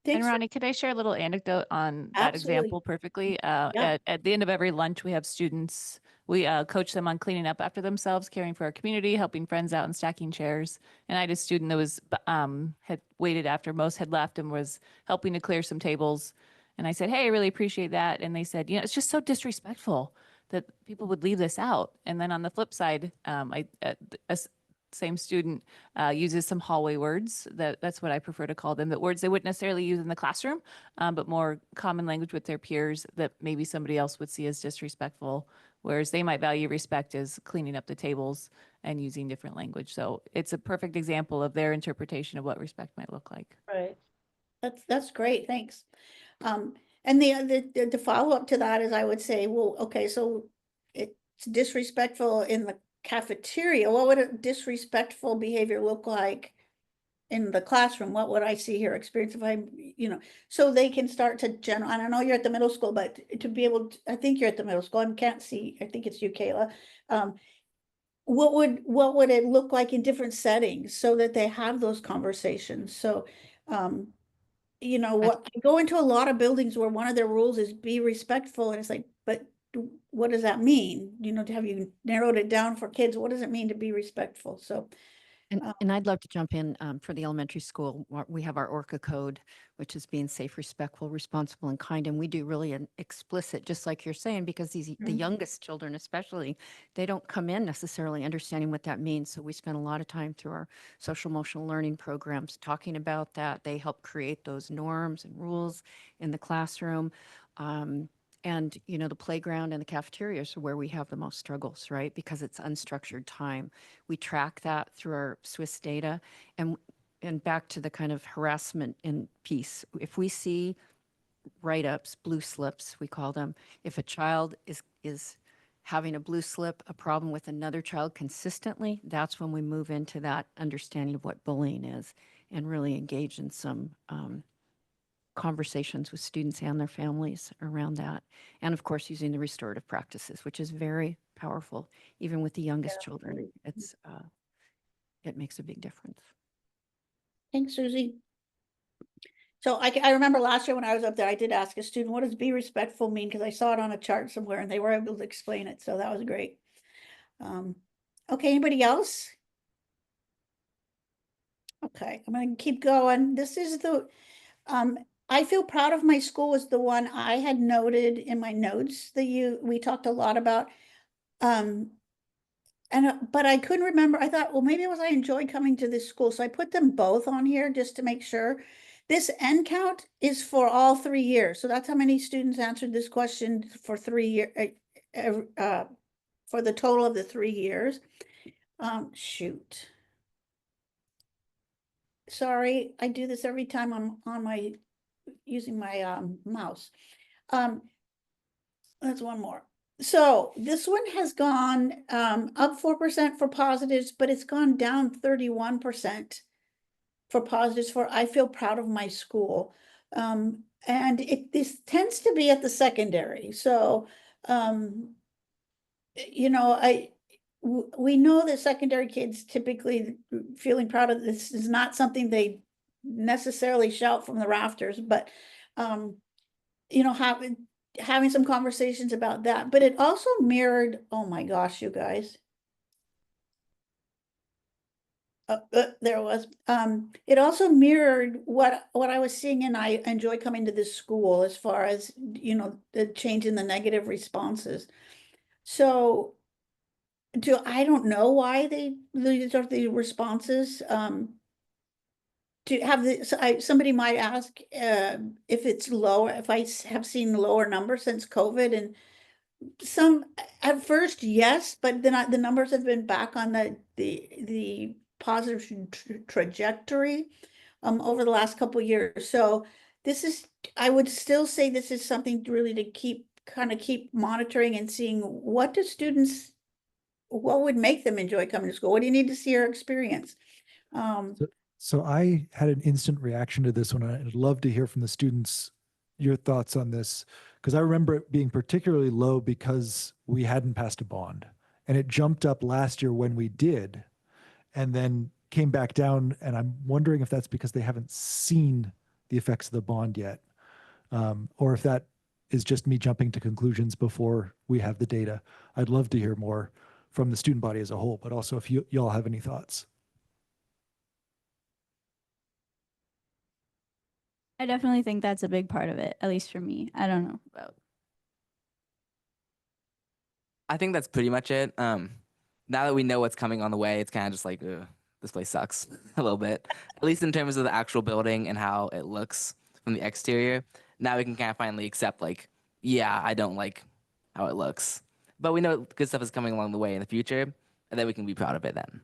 And thanks. Ronnie, could I share a little anecdote on that Absolutely. example perfectly? Yeah. At the end of every lunch, we have students, we coach them on cleaning up after themselves, caring for our community, helping friends out and stacking chairs. And I had a student that was had waited after most had left and was helping to clear some tables. And I said, hey, I really appreciate that. And they said, you know, it's just so disrespectful that people would leave this out. And then on the flip side, same student uses some hallway words that's what I prefer to call them, that words they wouldn't necessarily use in the classroom, but more common language with their peers that maybe somebody else would see as disrespectful, whereas they might value respect as cleaning up the tables and using different language. So it's a perfect example of their interpretation of what respect might look like. Right. That's great. Thanks. And the follow up to that is I would say, well, okay, so it's disrespectful in the cafeteria. What would a disrespectful behavior look like in the classroom? What would I see here, experience if I, you know, so they can start to and I know you're at the middle school, but to be able to, I think you're at the middle school. I can't see, I think it's you, Kayla. What would it look like in different settings so that they have those conversations? So, you know, what I go into a lot of buildings where one of their rules is be respectful, and it's like, but what does that mean? You know, have you narrowed it down for kids? What does it mean to be respectful? So, And I'd love to jump in for the elementary school. We have our ORCA code, which is being safe, respectful, responsible, and kind. And we do really an explicit, just like you're saying, because the youngest children especially, they don't come in necessarily understanding what that means. So we spend a lot of time through our social emotional learning programs talking about that. They help create those norms and rules in the classroom. And, you know, the playground and the cafeterias are where we have the most struggles, right? Because it's unstructured time. We track that through our Swiss data. And back to the kind of harassment in piece, if we see write-ups, blue slips, we call them, if a child is having a blue slip, a problem with another child consistently, that's when we move into that understanding of what bullying is and really engage in some conversations with students and their families around that. And of course, using the restorative practices, which is very powerful, even with the youngest children. It makes a big difference. thanks, Susie. So I remember last year when I was up there, I did ask a student, what does be respectful mean? Because I saw it on a chart somewhere and they were able to explain it. So that was great. Okay, anybody else? Okay, I'm going to keep going. This is I feel proud of my school was the one I had noted in my notes that we talked a lot about. But I couldn't remember. I thought, well, maybe it was I enjoyed coming to this school. So I put them both on here just to make sure. This N count is for all 3 years. So that's how many students answered this question for 3 years, for the total of the 3 years. Shoot. Sorry, I do this every time I'm on using my mouse. That's one more. So this one has gone up 4% for positives, but it's gone down 31% for positives for I feel proud of my school. And this tends to be at the secondary. So you know, we know that secondary kids typically feeling proud of this is not something they necessarily shout from the rafters, but you know, having some conversations about that. But it also mirrored, oh my gosh, you guys. There it was. It also mirrored what I was seeing, and I enjoy coming to this school as far as, you know, the change in the negative responses. So I don't know why these are the responses. To have somebody might ask if it's lower, if I have seen lower numbers since COVID, and some at first, yes, but then the numbers have been back on the positive trajectory over the last couple of years. So this is, I would still say this is something really to keep monitoring and seeing what would make them enjoy coming to school. What do you need to see or experience? So I had an instant reaction to this one. I'd love to hear from the students your thoughts on this, because I remember it being particularly low because we hadn't passed a bond, and it jumped up last year when we did, and then came back down. And I'm wondering if that's because they haven't seen the effects of the bond yet, or if that is just me jumping to conclusions before we have the data. I'd love to hear more from the student body as a whole, but also if y'all have any thoughts. I definitely think that's a big part of it, at least for me. I don't know about. I think that's pretty much it. Now that we know what's coming on the way, it's kind of just like, ugh, this place sucks a little bit, at least in terms of the actual building and how it looks from the exterior. Now we can kind of finally accept, like, yeah, I don't like how it looks, but we know good stuff is coming along the way in the future, and then we can be proud of it then.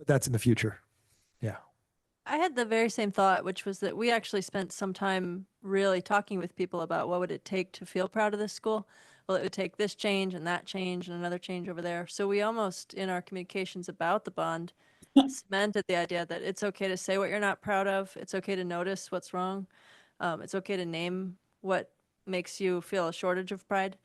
That's in the future. Yeah. I had the very same thought, which was that we actually spent some time really talking with people about what would it take to feel proud of this school. Well, it would take this change and that change and another change over there. So we almost, in our communications about the bond, cemented the idea that it's okay to say what you're not proud of. It's okay to notice what's wrong. It's okay to name what makes you feel a shortage of pride.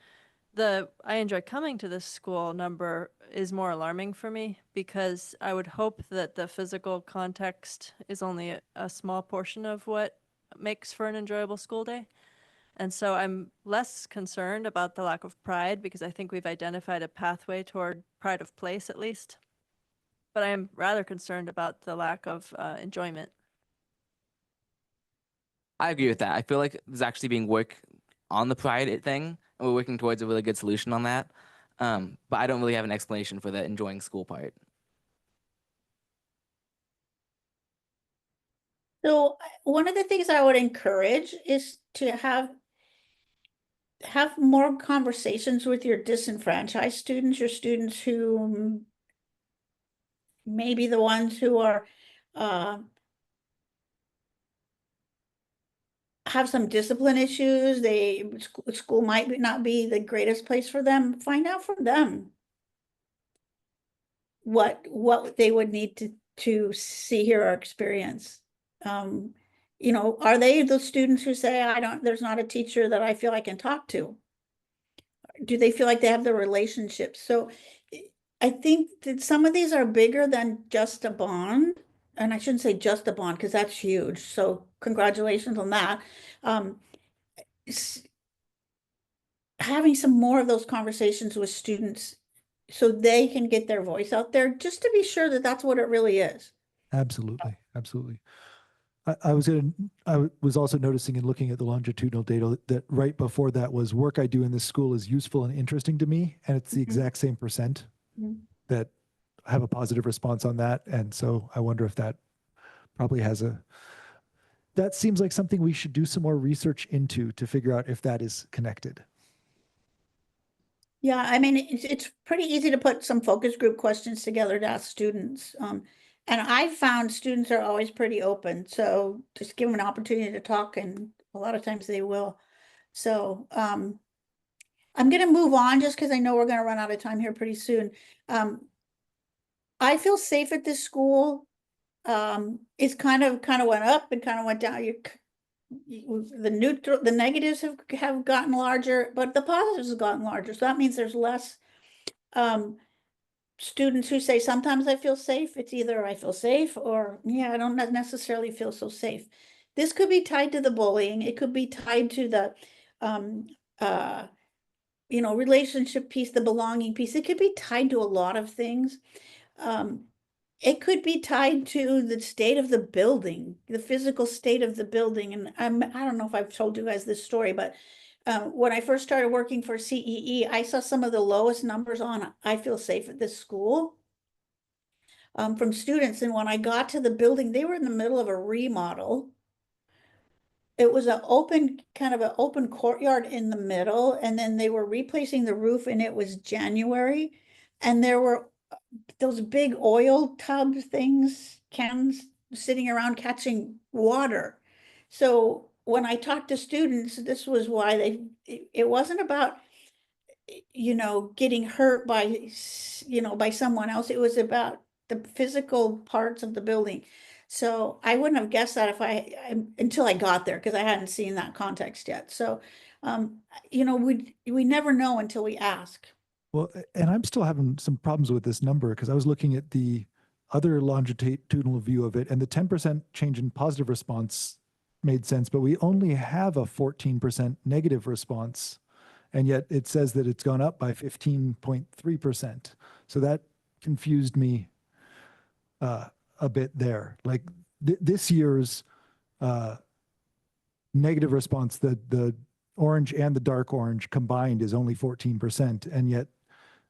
I enjoy coming to this school number is more alarming for me, because I would hope that the physical context is only a small portion of what makes for an enjoyable school day. And so I'm less concerned about the lack of pride, because I think we've identified a pathway toward pride of place at least. But I am rather concerned about the lack of enjoyment. I agree with that. I feel like there's actually being work on the pride thing, and we're working towards a really good solution on that. But I don't really have an explanation for the enjoying school part. So one of the things I would encourage is to have more conversations with your disenfranchised students, your students who may be the ones who are have some discipline issues. School might not be the greatest place for them. Find out from them what they would need to see, hear, or experience. You know, are they the students who say, there's not a teacher that I feel I can talk to? Do they feel like they have the relationships? So I think that some of these are bigger than just a bond. And I shouldn't say just a bond, because that's huge. So congratulations on that. Having some more of those conversations with students so they can get their voice out there, just to be sure that that's what it really is. Absolutely. Absolutely. I was also noticing and looking at the longitudinal data that right before that was work I do in this school is useful and interesting to me. And it's the exact same percent that have a positive response on that. And so I wonder if that probably that seems like something we should do some more research into to figure out if that is connected. Yeah, I mean, it's pretty easy to put some focus group questions together to ask students. And I've found students are always pretty open. So just give them an opportunity to talk, and a lot of times they will. So I'm going to move on just because I know we're going to run out of time here pretty soon. I feel safe at this school. It's kind of went up and kind of went down. The negatives have gotten larger, but the positives have gotten larger. So that means there's less students who say, sometimes I feel safe. It's either I feel safe or, yeah, I don't necessarily feel so safe. This could be tied to the bullying. It could be tied to the, relationship piece, the belonging piece. It could be tied to a lot of things. It could be tied to the state of the building, the physical state of the building. And I don't know if I've told you guys this story, but when I first started working for CEE, I saw some of the lowest numbers on I feel safe at this school from students. And when I got to the building, they were in the middle of a remodel. It was kind of an open courtyard in the middle, and then they were replacing the roof, and it was January, and there were those big oil tub things, cans sitting around catching water. So when I talked to students, this was why it wasn't about, getting hurt by someone else. It was about the physical parts of the building. So I wouldn't have guessed that until I got there, because I hadn't seen that context yet. So, we never know until we ask. Well, and I'm still having some problems with this number because I was looking at the other longitudinal view of it, and the 10% change in positive response made sense, but we only have a 14% negative response. And yet it says that it's gone up by 15.3%. So that confused me a bit there. Like this year's negative response, the orange and the dark orange combined is only 14%. And yet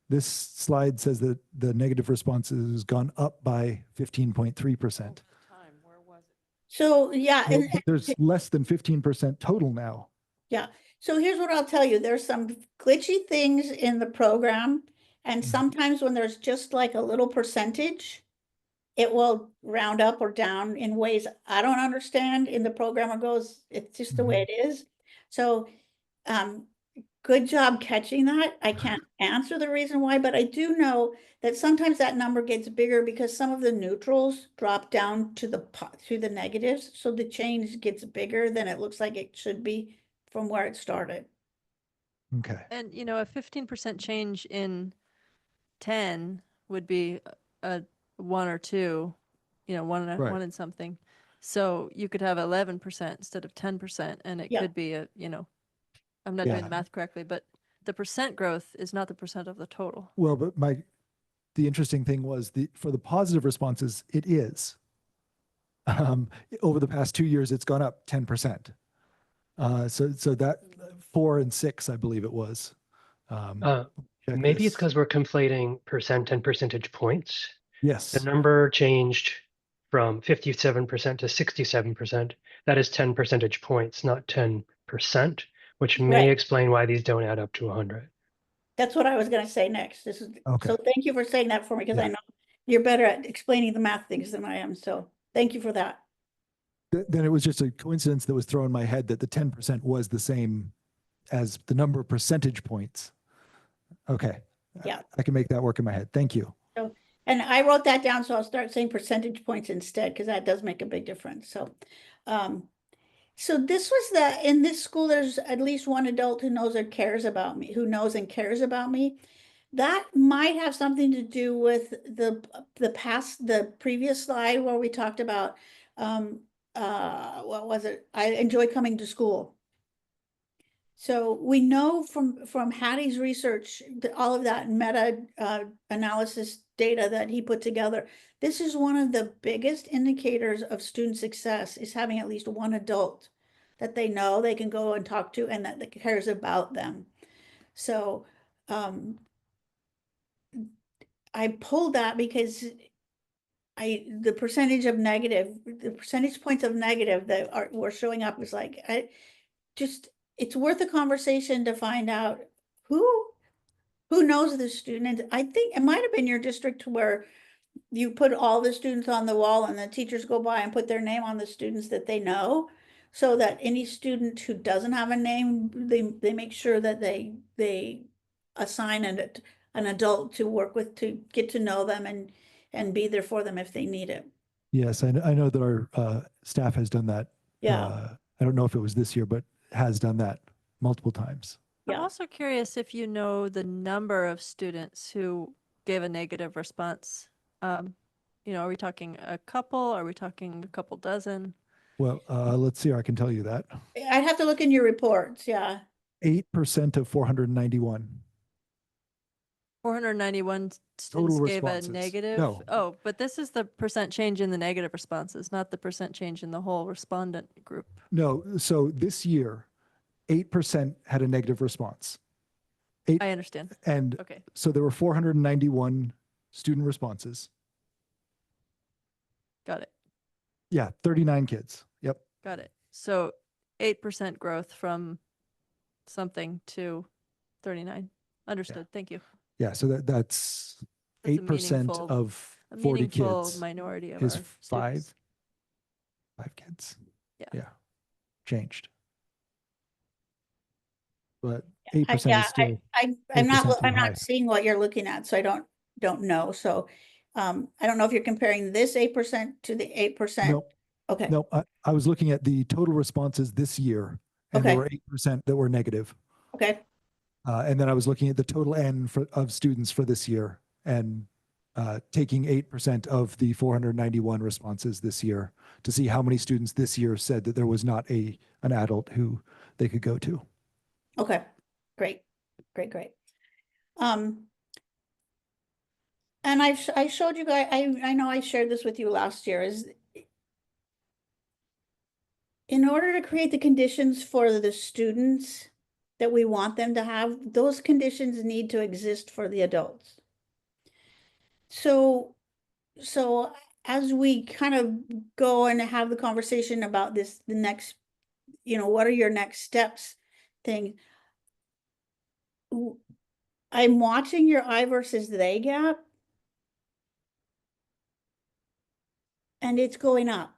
this slide says that the negative response has gone up by 15.3%. So yeah, Well, there's less than 15% total now. Yeah. So here's what I'll tell you. There's some glitchy things in the program. And sometimes when there's just like a little percentage, it will round up or down in ways I don't understand. And the programmer goes, it's just the way it is. So good job catching that. I can't answer the reason why, but I do know that sometimes that number gets bigger because some of the neutrals drop down to the negatives. So the change gets bigger than it looks like it should be from where it started. Okay. And, a 15% change in 10 would be a 1 or 2, one and something. So you could have 11% instead of 10%, and it could be I'm not doing the math correctly, but the percent growth is not the percent of the total. Well, but the interesting thing was for the positive responses, it is. Over the past 2 years, it's gone up 10%. So that 4 and 6, I believe it was. Maybe it's because we're conflating percent and percentage points. Yes. The number changed from 57% to 67%. That is 10 percentage points, not 10%, which may explain why these don't add up to 100. That's what I was going to say next. Okay. So thank you for saying that for me, because I know you're better at explaining the math things than I am. So thank you for that. Then it was just a coincidence that was thrown in my head that the 10% was the same as the number of percentage points. Okay. Yeah. I can make that work in my head. Thank you. So, and I wrote that down, so I'll start saying percentage points instead, because that does make a big difference. So, so this was in this school, there's at least one adult who knows and cares about me, That might have something to do with the previous slide where we talked about, what was it? I enjoy coming to school. So we know from Hattie's research, all of that meta analysis data that he put together, this is one of the biggest indicators of student success, is having at least one adult that they know they can go and talk to and that cares about them. So I pulled that because the percentage points of negative that were showing up was like, it's worth a conversation to find out who knows the student. I think it might have been your district where you put all the students on the wall and the teachers go by and put their name on the students that they know. so that any student who doesn't have a name, they make sure that they assign an adult to work with, to get to know them and be there for them if they need it. Yes, I know that our staff has done that. Yeah. I don't know if it was this year, but has done that multiple times. I'm Yeah. also curious if you know the number of students who gave a negative response. Are we talking a couple? Are we talking a couple dozen? Well, let's see, I can tell you that. I'd have to look in your reports, yeah. 8% of 491. 491 Total students gave a responses. negative? No. Oh, but this is the percent change in the negative responses, not the percent change in the whole respondent group. No, so this year, 8% had a negative response. I understand. And Okay, so there were 491 student responses. got it. Yeah, 39 kids. Yep. Got it. So 8% growth from something to 39. Understood. Thank you. Yeah, so that's That's a 8% meaningful- of A 40 meaningful kids minority of is our five students. kids. Yeah. Changed. But I- 8% yeah, is still, I'm 8% too I'm high. not seeing what you're looking at, so I don't know. So I don't know if you're comparing this 8% to the 8%. no, Okay, no, I was looking at the total responses this year, and there Okay. were 8% that were negative. okay, And then I was looking at the total N of students for this year and taking 8% of the 491 responses this year to see how many students this year said that there was not an adult who they could go to. okay. Great. And I showed you guys, I know I shared this with you last year, is in order to create the conditions for the students that we want them to have, those conditions need to exist for the adults. So as we kind of go and have the conversation about this, the next, what are your next steps thing? I'm watching your I versus they gap. And it's going up.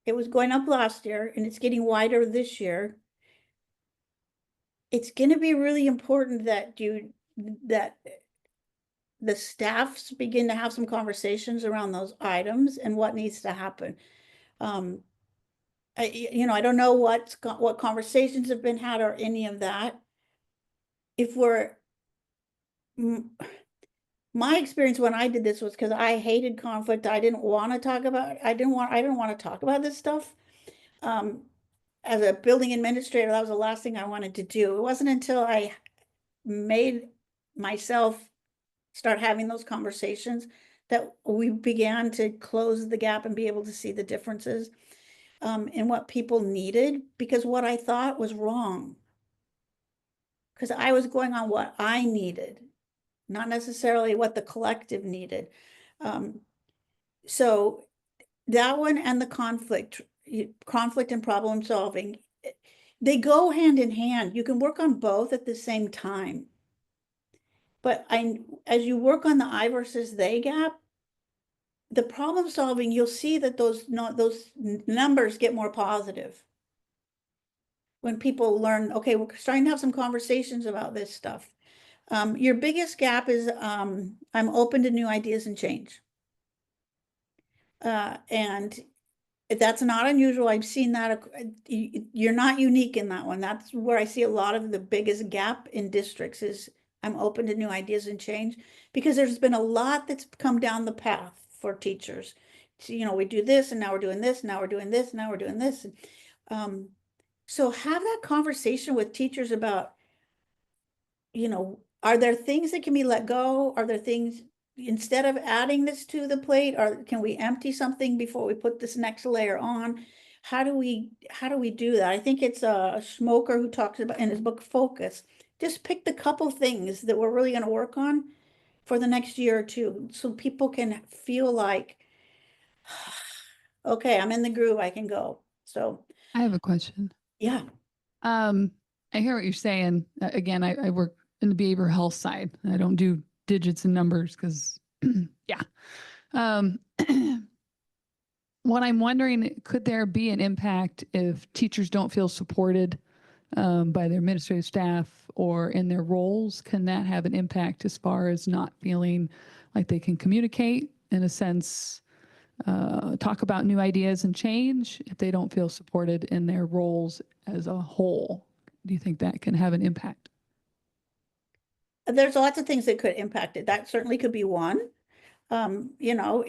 It was going up last year and it's getting wider this year. It's going to be really important that the staffs begin to have some conversations around those items and what needs to happen. I don't know what conversations have been had or any of that. My experience when I did this was because I hated conflict. I didn't want to talk about, I didn't want to talk about this stuff. As a building administrator, that was the last thing I wanted to do. It wasn't until I made myself start having those conversations that we began to close the gap and be able to see the differences in what people needed, because what I thought was wrong. Because I was going on what I needed, not necessarily what the collective needed. So that one and the conflict and problem solving, they go hand in hand. You can work on both at the same time. But as you work on the I versus they gap, the problem solving, you'll see that those numbers get more positive. When people learn, okay, we're starting to have some conversations about this stuff. Your biggest gap is I'm open to new ideas and change. And that's not unusual. I've seen that. You're not unique in that one. That's where I see a lot of the biggest gap in districts is I'm open to new ideas and change, because there's been a lot that's come down the path for teachers. So, we do this and now we're doing this, now we're doing this, now we're doing this. So have that conversation with teachers about, are there things that can be let go? Are there things, instead of adding this to the plate, or can we empty something before we put this next layer on? How do we do that? I think it's a Smoker who talks about in his book Focus, just pick the couple things that we're really going to work on for the next year or two, so people can feel like, okay, I'm in the groove, I can go. So I have a question. yeah. I hear what you're saying. Again, I work in the behavioral health side. I don't do digits and numbers because, yeah. what I'm wondering, could there be an impact if teachers don't feel supported by their administrative staff or in their roles? Can that have an impact as far as not feeling like they can communicate, in a sense, talk about new ideas and change if they don't feel supported in their roles as a whole? Do you think that can have an impact? There's lots of things that could impact it. That certainly could be one. You know,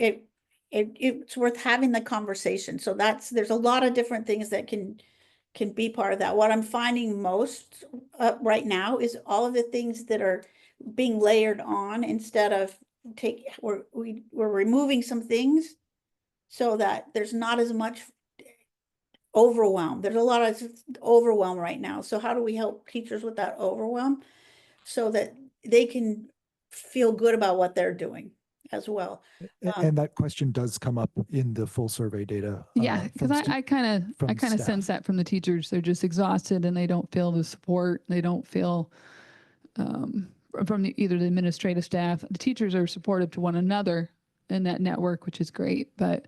it's worth having the conversation. So there's a lot of different things that can be part of that. What I'm finding most right now is all of the things that are being layered on instead of we're removing some things so that there's not as much overwhelm. There's a lot of overwhelm right now. So how do we help teachers with that overwhelm so that they can feel good about what they're doing as well? And that question does come up in the full survey data. Yeah, because I kind of staff. sense that from the teachers. They're just exhausted and they don't feel the support. They don't feel from either the administrative staff. The teachers are supportive to one another in that network, which is great. But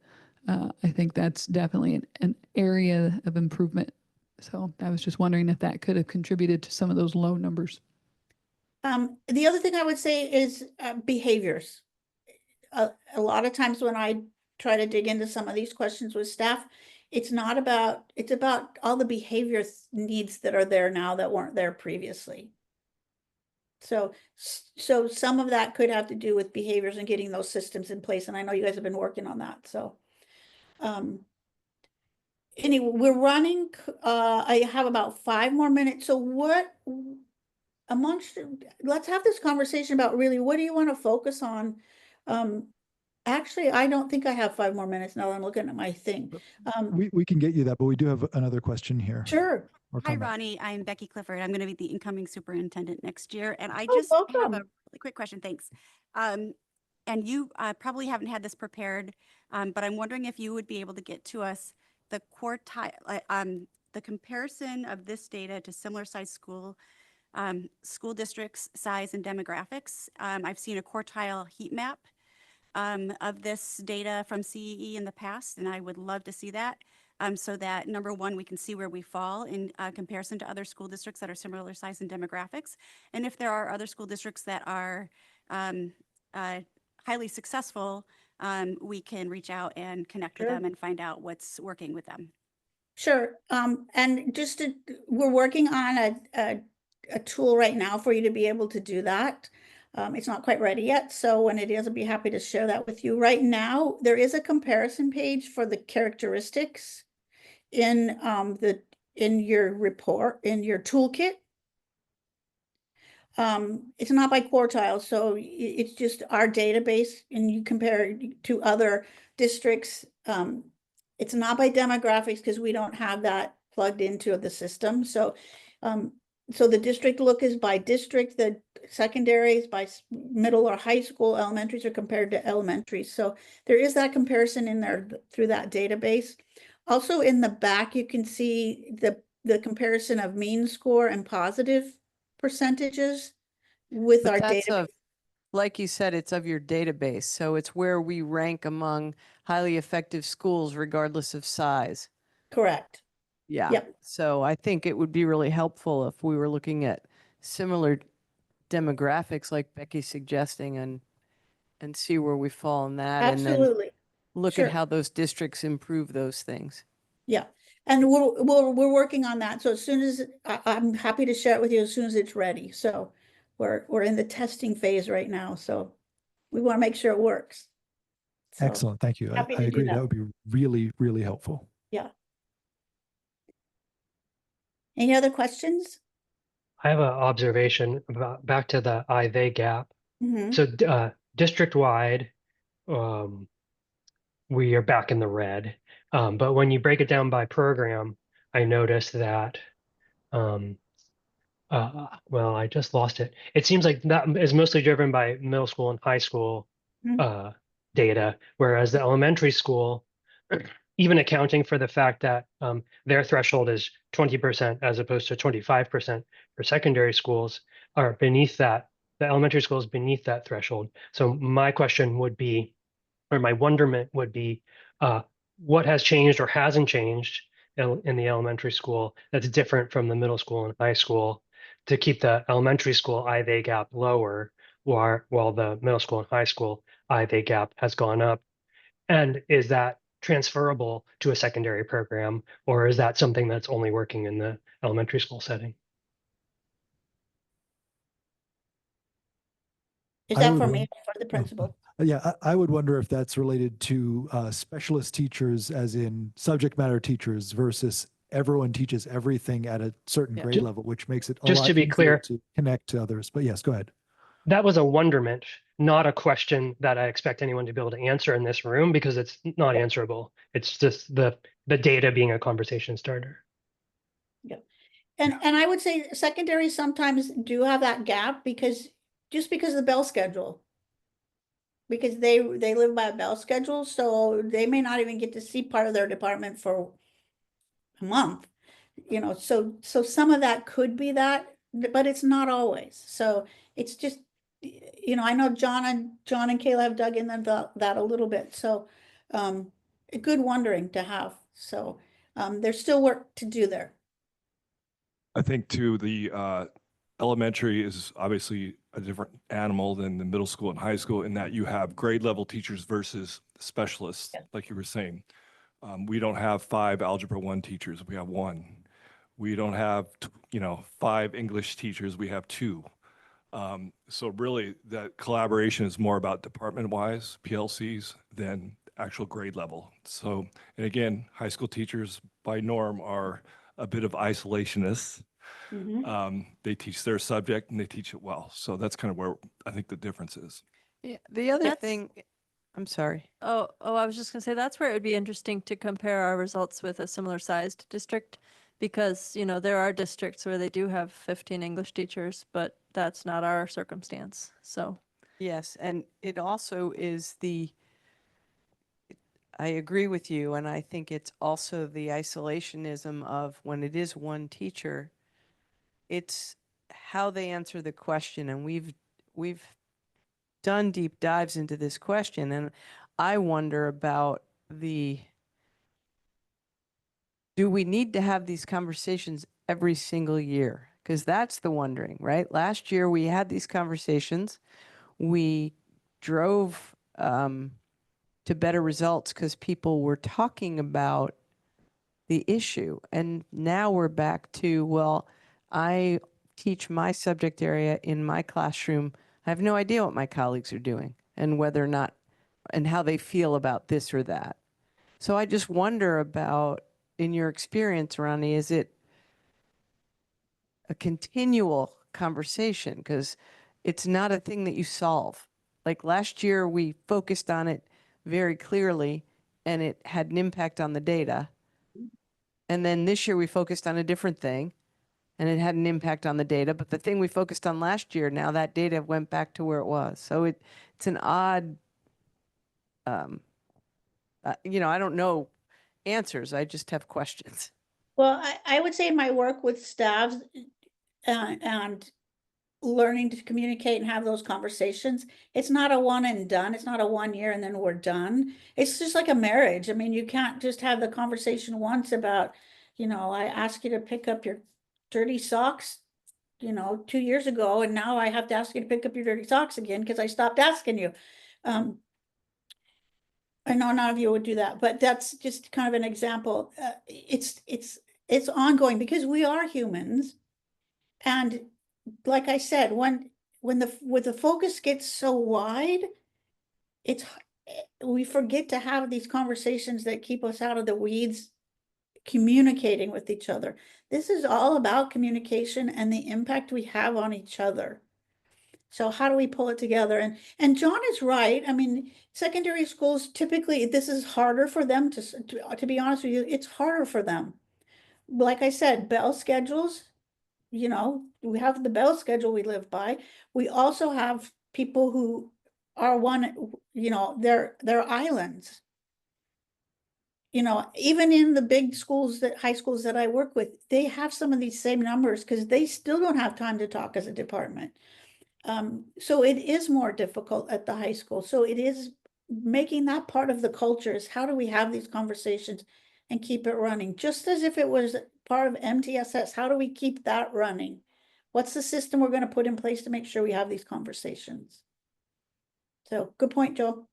I think that's definitely an area of improvement. So I was just wondering if that could have contributed to some of those low numbers. The other thing I would say is behaviors. A lot of times when I try to dig into some of these questions with staff, it's about all the behavior needs that are there now that weren't there previously. So some of that could have to do with behaviors and getting those systems in place. And I know you guys have been working on that. So anyway, we're running, I have about 5 more minutes. So let's have this conversation about really, what do you want to focus on? Actually, I don't think I have 5 more minutes now that I'm looking at my thing. We can get you that, but we do have another question here. Sure. Or Hi, comment. Ronnie. I'm Becky Clifford. I'm going to be the incoming superintendent next year. And I Oh, just have welcome. a really quick question. Thanks. And you probably haven't had this prepared, but I'm wondering if you would be able to get to us the the comparison of this data to similar size school districts, size, and demographics. I've seen a quartile heat map of this data from CEE in the past, and I would love to see that. So that, number one, we can see where we fall in comparison to other school districts that are similar size and demographics. And if there are other school districts that are highly successful, we can reach out and connect with Sure. them and find out what's working with them. Sure. And we're working on a tool right now for you to be able to do that. It's not quite ready yet. So when it is, I'll be happy to share that with you. Right now, there is a comparison page for the characteristics in your report, in your toolkit. It's not by quartile, so it's just our database, and you compare it to other districts. It's not by demographics because we don't have that plugged into the system. So the district look is by district, the secondaries by middle or high school, elementaries are compared to elementaries. So there is that comparison in there through that database. Also in the back, you can see the comparison of mean score and positive percentages with But our that's data. like you said, it's of your database. So it's where we rank among highly effective schools, regardless of size. Correct. Yeah. Yep. So I think it would be really helpful if we were looking at similar demographics like Becky's suggesting and see where we fall in that. And then Absolutely. look Sure. at how those districts improve those things. Yeah. And we're working on that. So as soon as I'm happy to share it with you as soon as it's ready. So we're in the testing phase right now. So we want to make sure it works. So, Excellent. Thank you. I happy to do agree. that. That would be really, really helpful. Yeah. Any other questions? I have an observation about back to the I-they gap. Mhm. So district-wide, we are back in the red. But when you break it down by program, I noticed that, well, I just lost it. It seems like that is mostly driven by middle school and high school data, whereas the elementary school, even accounting for the fact that their threshold is 20% as opposed to 25% for secondary schools, are beneath that. The elementary school is beneath that threshold. So my question would be, or my wonderment would be, what has changed or hasn't changed in the elementary school that's different from the middle school and high school to keep the elementary school I-they gap lower, while the middle school and high school I-they gap has gone up? And is that transferable to a secondary program, or is that something that's only working in the elementary school setting? Is I that would for won- me, or for the principal? Yeah, I would wonder if that's related to specialist teachers, as in subject matter teachers, versus everyone teaches everything at a certain Yeah. grade Ju- level, which makes it a just lot to be easier clear- to connect to others. But yes, go ahead. That was a wonderment, not a question that I expect anyone to be able to answer in this room, because it's not answerable. It's just the data being a conversation starter. And I would say secondary sometimes do have that gap because of the bell schedule. Because they live by a bell schedule, so they may not even get to see part of their department for a month. So some of that could be that, but it's not always. So it's just, I know John and Kayla have dug in that a little bit. So a good wondering to have. So there's still work to do there. I think too, the elementary is obviously a different animal than the middle school and high school in that you have grade level teachers versus specialists, Yeah. like you were saying. We don't have 5 Algebra 1 teachers, we have 1. We don't have, 5 English teachers, we have 2. So really that collaboration is more about department-wise PLCs than actual grade level. So, and again, high school teachers by norm are a bit of isolationists. They teach their subject and they teach it well. So that's kind of where I think the difference is. Yeah, the other That's- thing, I'm sorry. Oh, I was just gonna say, that's where it would be interesting to compare our results with a similar sized district. Because, there are districts where they do have 15 English teachers, but that's not our circumstance. So, Yes, and it also is I agree with you, and I think it's also the isolationism of when it is one teacher, it's how they answer the question, and we've done deep dives into this question, and I wonder about do we need to have these conversations every single year? Because that's the wondering, right? Last year we had these conversations. We drove to better results because people were talking about the issue. And now we're back to, well, I teach my subject area in my classroom. I have no idea what my colleagues are doing and whether or not, and how they feel about this or that. So I just wonder about, in your experience, Ronnie, is it a continual conversation? Because it's not a thing that you solve. Like last year, we focused on it very clearly and it had an impact on the data. And then this year we focused on a different thing and it had an impact on the data. But the thing we focused on last year, now that data went back to where it was. So it's an odd, I don't know answers. I just have questions. Well, I would say my work with staffs and learning to communicate and have those conversations, it's not a one and done. It's not a 1 year and then we're done. It's just like a marriage. I mean, you can't just have the conversation once about, I asked you to pick up your dirty socks, 2 years ago, and now I have to ask you to pick up your dirty socks again because I stopped asking you. I know none of you would do that, but that's just kind of an example. It's ongoing because we are humans. And like I said, when the focus gets so wide, we forget to have these conversations that keep us out of the weeds, communicating with each other. This is all about communication and the impact we have on each other. So how do we pull it together? And John is right. I mean, secondary schools, typically, this is harder for them to be honest with you, it's harder for them. Like I said, bell schedules, we have the bell schedule we live by. We also have people who are they're islands. Even in the big schools, high schools that I work with, they have some of these same numbers because they still don't have time to talk as a department. So it is more difficult at the high school. So it is making that part of the culture is how do we have these conversations and keep it running? Just as if it was part of MTSS, how do we keep that running? What's the system we're going to put in place to make sure we have these conversations? So good point, Joe.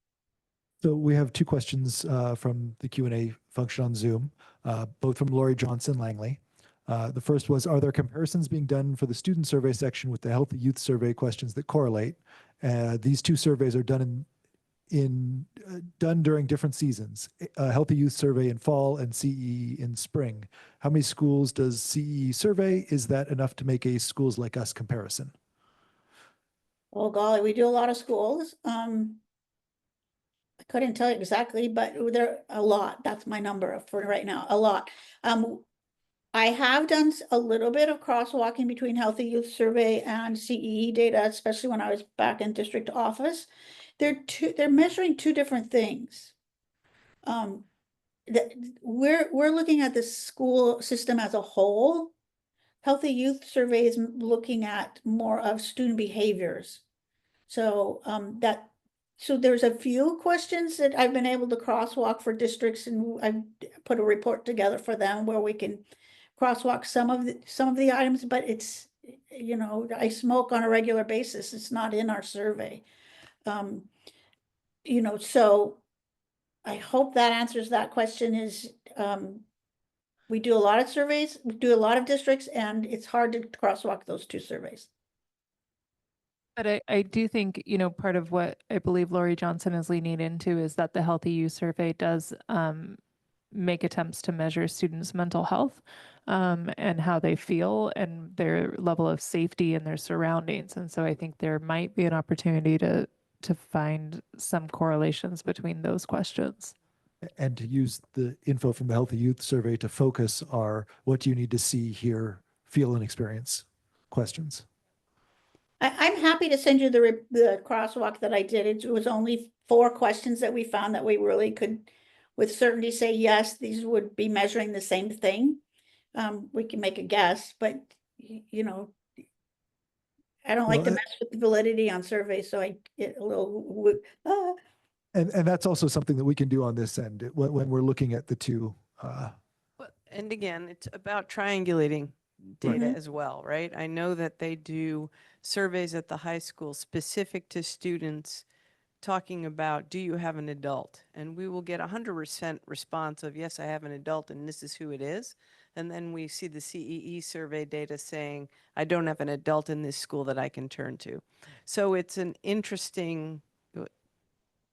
So we have two questions from the Q&A function on Zoom, both from Lori Johnson Langley. The first was, are there comparisons being done for the student survey section with the healthy youth survey questions that correlate? These two surveys are done done during different seasons. A healthy youth survey in fall and CE in spring. How many schools does CE survey? Is that enough to make a schools like us comparison? Oh golly, we do a lot of schools. I couldn't tell you exactly, but there are a lot. That's my number for right now, a lot. I have done a little bit of crosswalking between Healthy Youth Survey and CEE data, especially when I was back in district office. They're measuring two different things. We're looking at the school system as a whole. Healthy Youth Survey is looking at more of student behaviors. So so there's a few questions that I've been able to crosswalk for districts, and I've put a report together for them where we can crosswalk some of the items, but it's, you know, I smoke on a regular basis. It's not in our survey. You know, so I hope that answers that question. Is we do a lot of surveys, we do a lot of districts, and it's hard to crosswalk those two surveys. But I do think, you know, part of what I believe Lori Johnson is leaning into is that the Healthy Youth Survey does make attempts to measure students' mental health and how they feel and their level of safety in their surroundings. And so I think there might be an opportunity to find some correlations between those questions. And to use the info from the Healthy Youth Survey to focus our what do you need to see, hear, feel, and experience questions. I'm happy to send you the crosswalk that I did. It was only 4 questions that we found that we really could with certainty say, yes, these would be measuring the same thing. We can make a guess, but you know, I don't like to mess with the validity on surveys, so I get a little, And that's also something that we can do on this end when we're looking at the two. And again, it's about triangulating data Right. as well, right? I know that they do surveys at the high school specific to students talking about, do you have an adult? And we will get 100% response of, yes, I have an adult and this is who it is. And then we see the CEE survey data saying, I don't have an adult in this school that I can turn to. So it's an interesting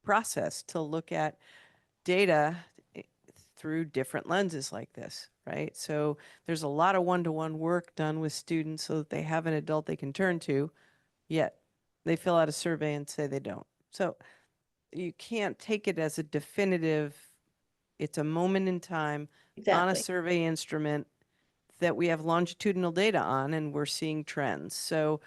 process to look at data through different lenses like this, right? So there's a lot of one-to-one work done with students so that they have an adult they can turn to, yet they fill out a survey and say they don't. So you can't take it as a definitive, it's a moment in time on a exactly. survey instrument that we have longitudinal data on and we're seeing trends. So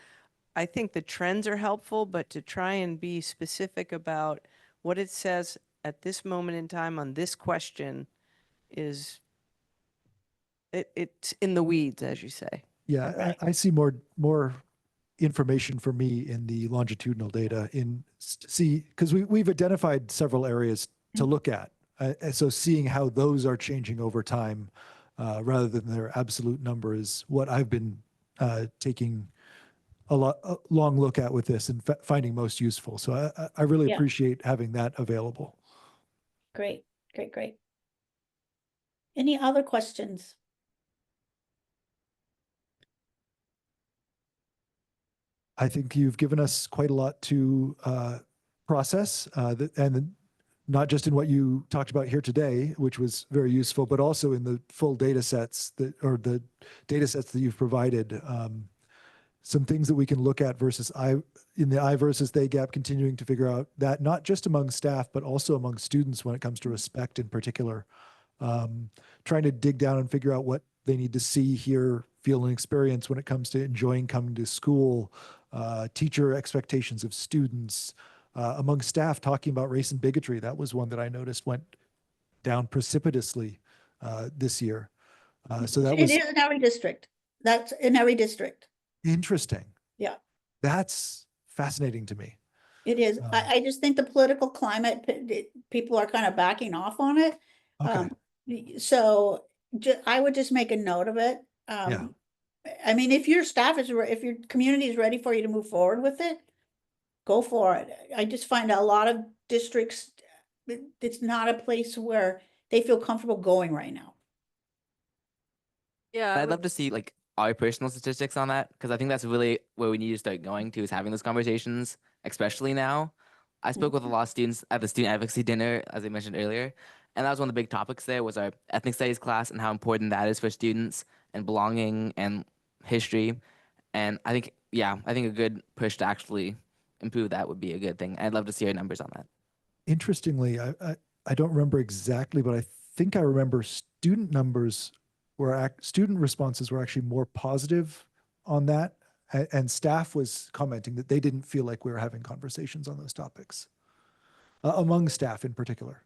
I think the trends are helpful, but to try and be specific about what it says at this moment in time on this question is, it's in the weeds, as you say. Yeah, Right. I see more information for me in the longitudinal data because we've identified several areas to look at. And so seeing how those are changing over time rather than their absolute number is what I've been taking a long look at with this and finding most useful. So I really Yeah. appreciate having that available. Great, great, great. Any other questions? I think you've given us quite a lot to process, and not just in what you talked about here today, which was very useful, but also in the full data sets that you've provided. Some things that we can look at in the I versus they gap, continuing to figure out that not just among staff, but also among students when it comes to respect in particular. Trying to dig down and figure out what they need to see, hear, feel, and experience when it comes to enjoying coming to school, teacher expectations of students, among staff talking about race and bigotry. That was one that I noticed went down precipitously this year. So that was It is in every district. That's in every district. interesting. Yeah. That's fascinating to me. It is. Um, I just think the political climate, people are kind of backing off on it. Okay. So I would just make a note of it. Yeah. I mean, if your staff is, if your community is ready for you to move forward with it, go for it. I just find a lot of districts, it's not a place where they feel comfortable going right now. Yeah, I I'd would- love to see like our personal statistics on that because I think that's really where we need to start going to is having those conversations, especially now. I spoke with a lot of students at the student advocacy dinner, as I mentioned earlier, and that was one of the big topics there was our ethnic studies class and how important that is for students and belonging and history. And I think, yeah, I think a good push to actually improve that would be a good thing. I'd love to see our numbers on that. Interestingly, I don't remember exactly, but I think I remember student numbers student responses were actually more positive on that. And staff was commenting that they didn't feel like we were having conversations on those topics, among staff in particular.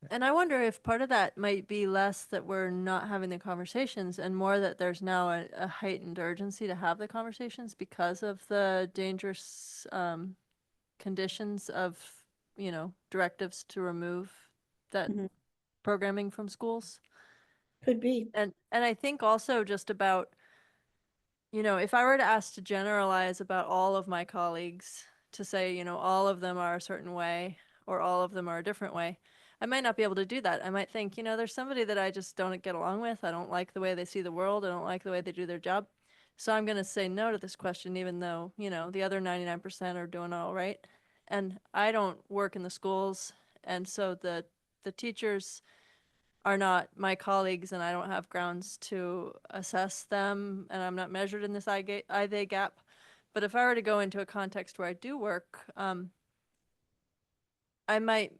And I wonder if part of that might be less that we're not having the conversations and more that there's now a heightened urgency to have the conversations because of the dangerous conditions of, you know, directives to remove that Mhm. programming from schools. Could be. And I think also just about, you know, if I were to ask to generalize about all of my colleagues to say, you know, all of them are a certain way or all of them are a different way, I might not be able to do that. I might think, you know, there's somebody that I just don't get along with. I don't like the way they see the world. I don't like the way they do their job. So I'm going to say no to this question, even though, you know, the other 99% are doing all right. And I don't work in the schools. And so the teachers are not my colleagues and I don't have grounds to assess them and I'm not measured in this I-they gap. But if I were to go into a context where I do work, I might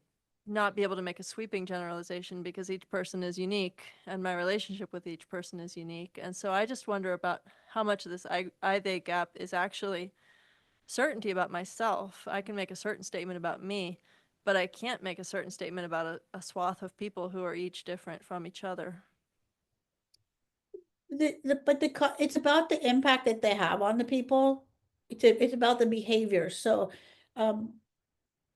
not be able to make a sweeping generalization because each person is unique and my relationship with each person is unique. And so I just wonder about how much of this I-they gap is actually certainty about myself. I can make a certain statement about me, but I can't make a certain statement about a swath of people who are each different from each other. It's about the impact that they have on the people. It's about the behavior. So,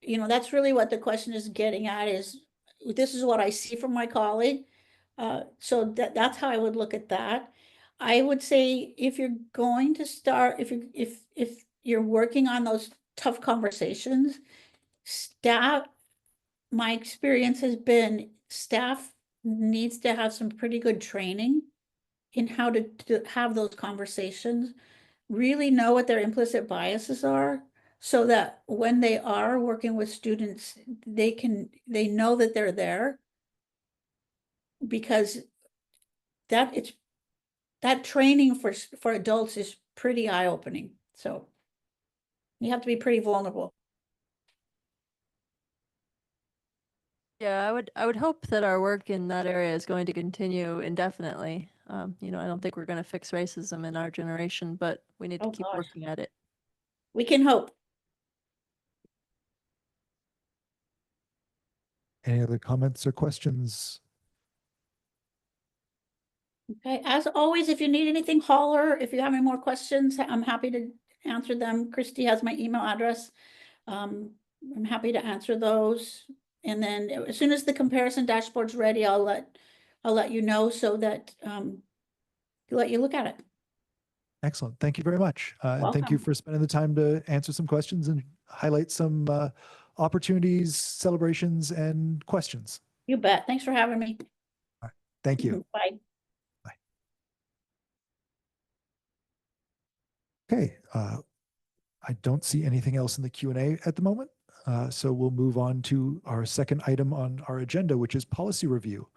you know, that's really what the question is getting at is, this is what I see from my colleague. So that's how I would look at that. I would say if you're going to start, if you're working on those tough conversations, staff, my experience has been staff needs to have some pretty good training in how to have those conversations, really know what their implicit biases are, so that when they are working with students, they know that they're there. Because that training for adults is pretty eye-opening. So you have to be pretty vulnerable. Yeah, I would hope that our work in that area is going to continue indefinitely. You know, I don't think we're going to fix racism in our generation, but we need to Oh, keep gosh. working at it. We can hope. Any other comments or questions? Okay, as always, if you need anything, holler. If you have any more questions, I'm happy to answer them. Christy has my email address. I'm happy to answer those. And then as soon as the comparison dashboard's ready, I'll let you know so that let you look at it. Excellent. Thank you very much. And thank you Welcome. for spending the time to answer some questions and highlight some opportunities, celebrations, and questions. You bet. Thanks for having me. Thank you. Bye. Okay. I don't see anything else in the Q&A at the moment. So we'll move on to our second item on our agenda, which is policy review.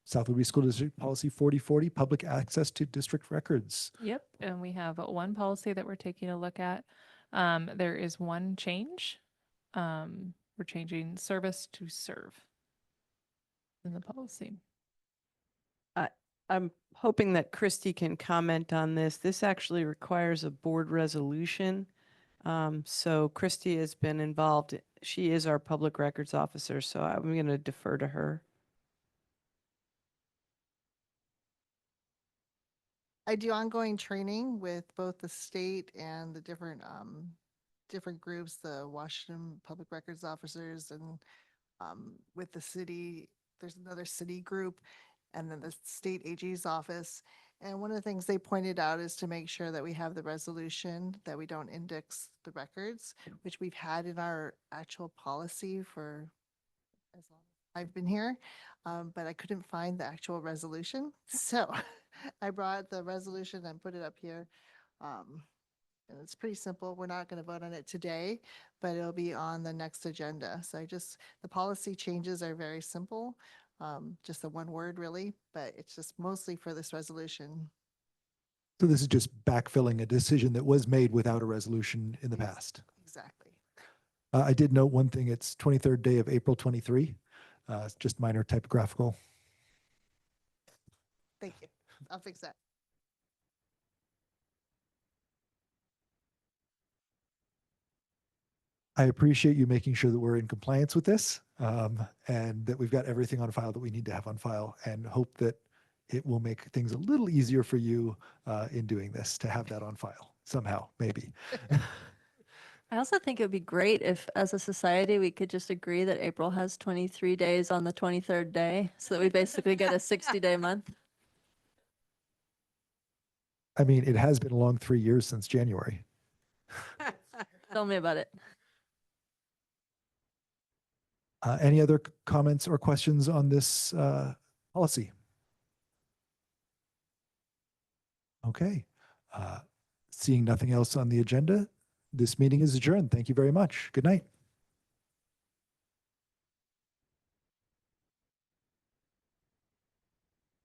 South Whidbey School District Policy 4040, public access to district records. Yep, and we have one policy that we're taking a look at. There is one change. We're changing service to serve in the policy. I'm hoping that Christy can comment on this. This actually requires a board resolution. So Christy has been involved. She is our public records officer, so I'm going to defer to her. I do ongoing training with both the state and the different different groups, the Washington Public Records Officers and with the city, there's another city group and then the state AG's office. And one of the things they pointed out is to make sure that we have the resolution, that we don't index the records, which we've had in our actual policy for as long as I've been here. But I couldn't find the actual resolution. So I brought the resolution and put it up here. And it's pretty simple. We're not going to vote on it today, but it'll be on the next agenda. So the policy changes are very simple. Just the one word really, but it's just mostly for this resolution. So this is just backfilling a decision that was made without a resolution in the past. Exactly. I did note one thing. It's 23rd day of April 23. It's just minor typographical. Thank you. I'll fix that. I appreciate you making sure that we're in compliance with this and that we've got everything on file that we need to have on file, and hope that it will make things a little easier for you in doing this to have that on file somehow, maybe. I also think it would be great if, as a society, we could just agree that April has 23 days on the 23rd day, so that we basically get a 60-day month. I mean, it has been a long 3 years since January. Tell me about it. Any other comments or questions on this policy? Okay. Seeing nothing else on the agenda, this meeting is adjourned. Thank you very much. Good night.